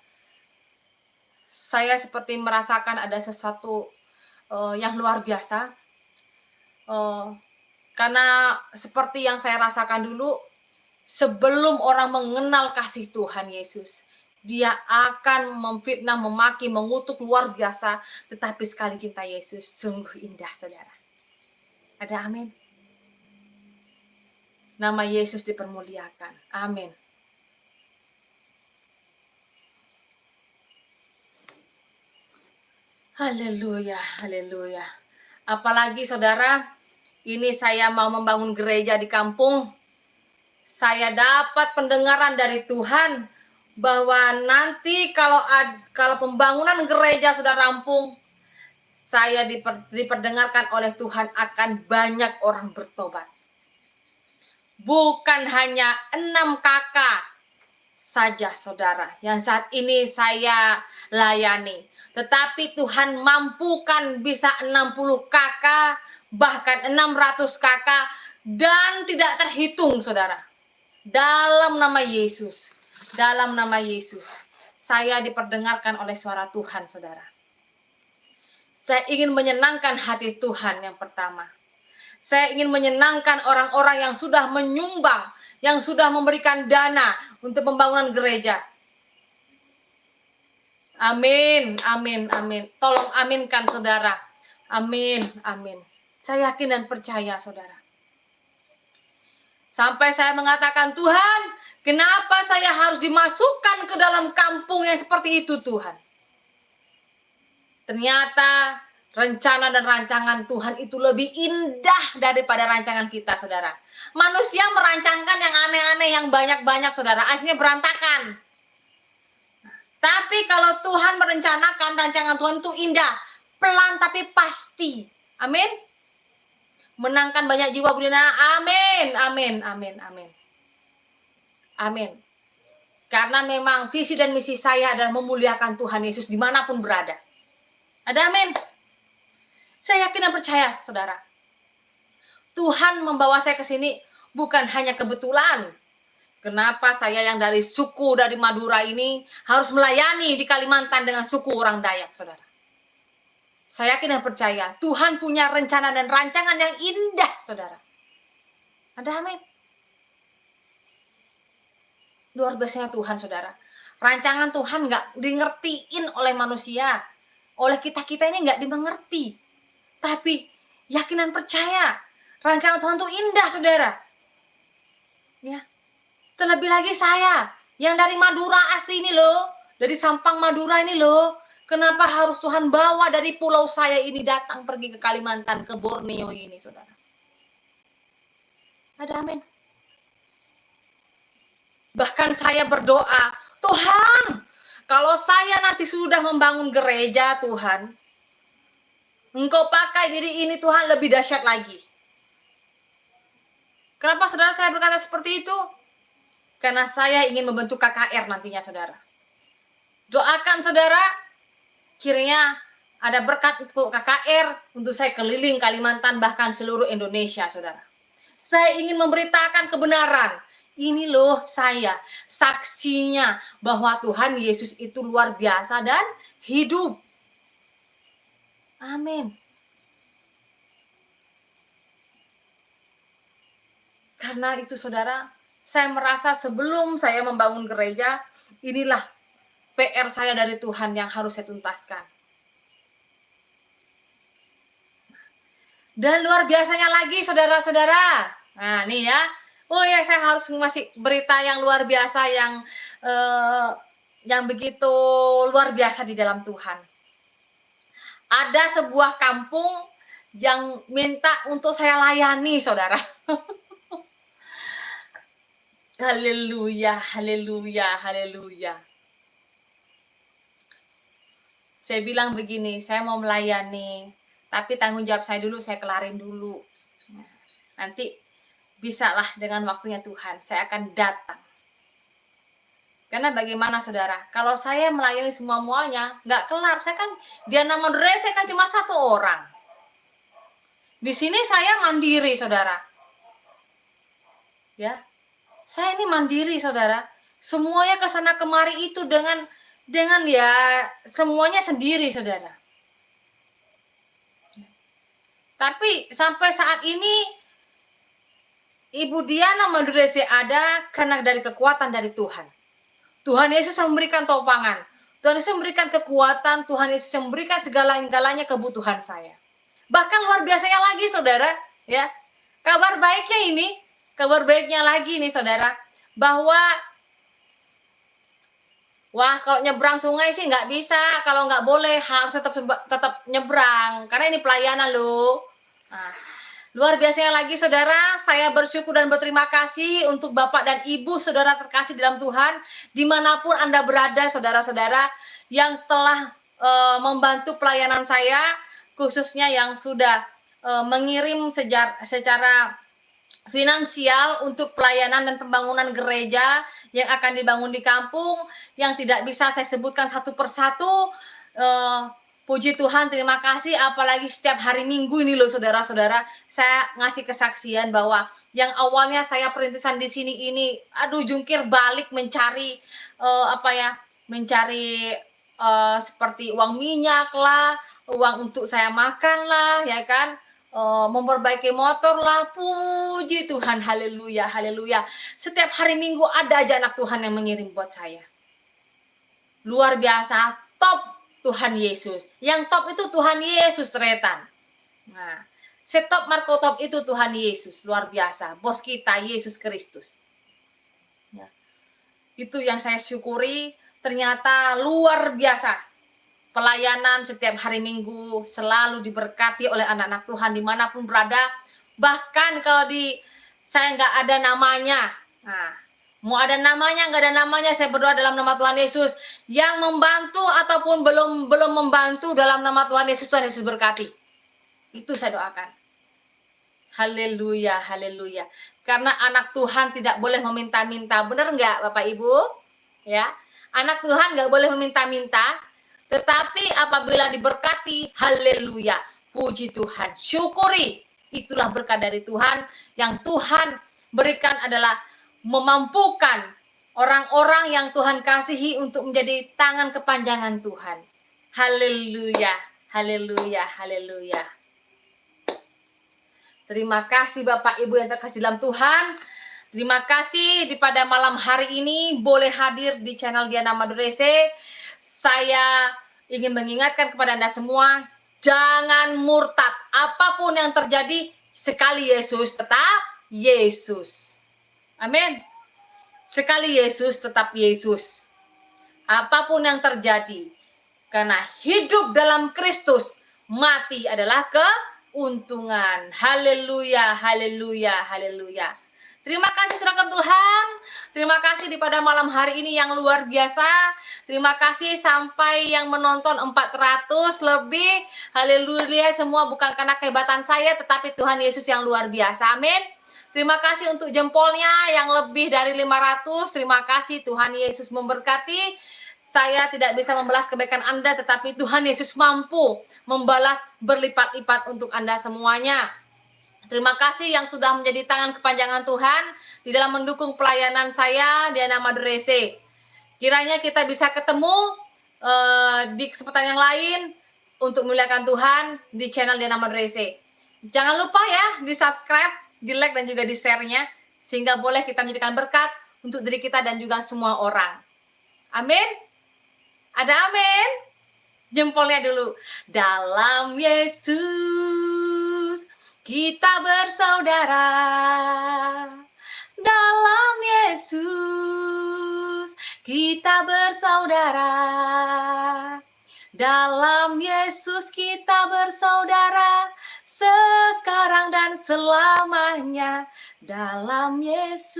saya seperti merasakan ada sesuatu yang luar biasa. Karena seperti yang saya rasakan dulu, sebelum orang mengenal kasih Tuhan Yesus, dia akan memfitnah, memaki, mengutuk luar biasa. Tetapi sekali cinta Yesus sungguh indah, saudara. Ada amin? Nama Yesus dipermuliakan. Amin. Haleluya, haleluya. Apalagi saudara, ini saya mau membangun gereja di kampung. Saya dapat pendengaran dari Tuhan bahwa nanti kalau pembangunan gereja sudah rampung, saya diperdengarkan oleh Tuhan akan banyak orang bertobat. Bukan hanya 6 kakak saja saudara yang saat ini saya layani, tetapi Tuhan mampukan bisa 60 kakak, bahkan 600 kakak, dan tidak terhitung saudara. Dalam nama Yesus, dalam nama Yesus, saya diperdengarkan oleh suara Tuhan saudara. Saya ingin menyenangkan hati Tuhan yang pertama. Saya ingin menyenangkan orang-orang yang sudah menyumbang, yang sudah memberikan dana untuk pembangunan gereja. Amin, amin, amin. Tolong aminkan saudara. Amin, amin. Saya yakin dan percaya saudara. Sampai saya mengatakan, Tuhan, kenapa saya harus dimasukkan ke dalam kampung yang seperti itu Tuhan? Ternyata rencana dan rancangan Tuhan itu lebih indah daripada rancangan kita, saudara. Manusia merancangkan yang aneh-aneh, yang banyak-banyak, saudara. Akhirnya berantakan. Tapi kalau Tuhan merencanakan, rancangan Tuhan itu indah. Pelan tapi pasti. Amin. Menangkan banyak jiwa budina. Amin, amin, amin, amin. Amin. Karena memang visi dan misi saya adalah memuliakan Tuhan Yesus dimanapun berada. Ada amin. Saya yakin dan percaya, saudara. Tuhan membawa saya ke sini bukan hanya kebetulan. Kenapa saya yang dari suku dari Madura ini harus melayani di Kalimantan dengan suku orang Dayak, saudara. Saya yakin dan percaya Tuhan punya rencana dan rancangan yang indah, saudara. Ada amin. Luar biasanya Tuhan, saudara. Rancangan Tuhan nggak dingertiin oleh manusia. Oleh kita-kita ini nggak dimengerti. Tapi yakin dan percaya rancangan Tuhan itu indah, saudara. Ya. Terlebih lagi saya yang dari Madura asli ini loh. Dari Sampang Madura ini loh. Kenapa harus Tuhan bawa dari pulau saya ini datang pergi ke Kalimantan, ke Borneo ini, saudara? Ada amin. Bahkan saya berdoa, Tuhan, kalau saya nanti sudah membangun gereja, Tuhan, Engkau pakai diri ini, Tuhan, lebih dahsyat lagi. Kenapa, saudara, saya berkata seperti itu? Karena saya ingin membentuk KKR nantinya, saudara. Doakan, saudara, kiranya ada berkat untuk KKR, untuk saya keliling Kalimantan, bahkan seluruh Indonesia, saudara. Saya ingin memberitakan kebenaran. Ini loh saya, saksinya bahwa Tuhan Yesus itu luar biasa dan hidup. Amin. Karena itu, saudara, saya merasa sebelum saya membangun gereja, inilah PR saya dari Tuhan yang harus saya tuntaskan. Dan luar biasanya lagi, saudara-saudara. Nah, nih ya. Oh ya, saya harus ngasih berita yang luar biasa, yang begitu luar biasa di dalam Tuhan. Ada sebuah kampung yang minta untuk saya layani, saudara. Haleluya, haleluya, haleluya. Saya bilang begini, saya mau melayani, tapi tanggung jawab saya dulu, saya kelarin dulu. Nanti bisalah dengan waktunya Tuhan, saya akan datang. Karena bagaimana, saudara, kalau saya melayani semua-muanya, nggak kelar. Saya kan, Diana Madura, saya kan cuma satu orang. Di sini saya mandiri, saudara. Ya, saya ini mandiri, saudara. Semuanya kesana kemari itu dengan ya semuanya sendiri, saudara. Tapi sampai saat ini Ibu Diana Madura ada karena dari kekuatan dari Tuhan. Tuhan Yesus memberikan topangan. Tuhan Yesus memberikan kekuatan. Tuhan Yesus memberikan segala-galanya kebutuhan saya. Bahkan luar biasanya lagi, saudara. Ya, kabar baiknya lagi nih, saudara. Bahwa, wah, kalau nyebrang sungai sih nggak bisa. Kalau nggak boleh, harus tetap nyebrang. Karena ini pelayanan loh. Nah, luar biasanya lagi, saudara, saya bersyukur dan berterima kasih untuk Bapak dan Ibu, saudara terkasih dalam Tuhan, dimanapun Anda berada, saudara-saudara, yang telah membantu pelayanan saya, khususnya yang sudah mengirim secara finansial untuk pelayanan dan pembangunan gereja yang akan dibangun di kampung, yang tidak bisa saya sebutkan satu persatu. Puji Tuhan, terima kasih. Apalagi setiap hari Minggu ini loh, saudara-saudara, saya ngasih kesaksian bahwa yang awalnya saya perintisan di sini ini, aduh, jungkir balik mencari seperti uang minyak lah, uang untuk saya makan lah, ya kan, memperbaiki motor lah. Puji Tuhan, haleluya, haleluya. Setiap hari Minggu ada aja anak Tuhan yang mengirim buat saya. Luar biasa, top Tuhan Yesus. Yang top itu Tuhan Yesus Tretan. Nah, setop Marco top itu Tuhan Yesus, luar biasa. Bos kita Yesus Kristus. Ya. Itu yang saya syukuri, ternyata luar biasa. Pelayanan setiap hari Minggu selalu diberkati oleh anak-anak Tuhan dimanapun berada. Bahkan kalau saya nggak ada namanya, nah, mau ada namanya nggak ada namanya, saya berdoa dalam nama Tuhan Yesus. Yang membantu ataupun belum membantu dalam nama Tuhan Yesus berkati. Itu saya doakan. Haleluya, haleluya. Karena anak Tuhan tidak boleh meminta-minta, benar nggak Bapak Ibu? Ya, anak Tuhan nggak boleh meminta-minta. Tetapi apabila diberkati, haleluya, puji Tuhan, syukuri. Itulah berkat dari Tuhan. Yang Tuhan berikan adalah memampukan orang-orang yang Tuhan kasihi untuk menjadi tangan kepanjangan Tuhan. Haleluya, haleluya, haleluya. Terima kasih Bapak Ibu yang terkasih dalam Tuhan. Terima kasih pada malam hari ini boleh hadir di channel Diana Madurese. Saya ingin mengingatkan kepada Anda semua, jangan murtad. Apapun yang terjadi, sekali Yesus tetap Yesus. Amin. Sekali Yesus tetap Yesus. Apapun yang terjadi, karena hidup dalam Kristus, mati adalah keuntungan. Haleluya, haleluya, haleluya. Terima kasih saudara Tuhan. Terima kasih pada malam hari ini yang luar biasa. Terima kasih sampai yang menonton 400 lebih. Haleluya, semua bukan karena kehebatan saya, tetapi Tuhan Yesus yang luar biasa. Amin. Terima kasih untuk jempolnya yang lebih dari 500. Terima kasih, Tuhan Yesus memberkati. Saya tidak bisa membalas kebaikan Anda, tetapi Tuhan Yesus mampu membalas berlipat-lipat untuk Anda semuanya. Terima kasih yang sudah menjadi tangan kepanjangan Tuhan di dalam mendukung pelayanan saya, Diana Madurese. Kiranya kita bisa ketemu di kesempatan yang lain untuk memuliakan Tuhan di channel Diana Madurese. Jangan lupa ya di subscribe, di like dan juga di share-nya, sehingga boleh kita menjadikan berkat untuk diri kita dan juga semua orang. Amin. Ada amin? Jempolnya dulu. Dalam Yesus kita bersaudara, dalam Yesus kita bersaudara, dalam Yesus kita bersaudara, sekarang dan selamanya. Dalam Yesus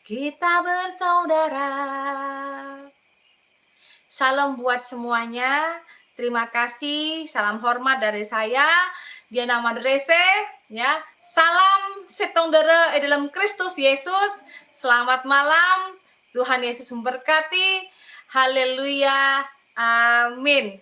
kita bersaudara. Salam buat semuanya. Terima kasih. Salam hormat dari saya, Diana Madurese, ya. Salam setongdere dalam Kristus Yesus. Selamat malam. Tuhan Yesus memberkati. Haleluya. Amin.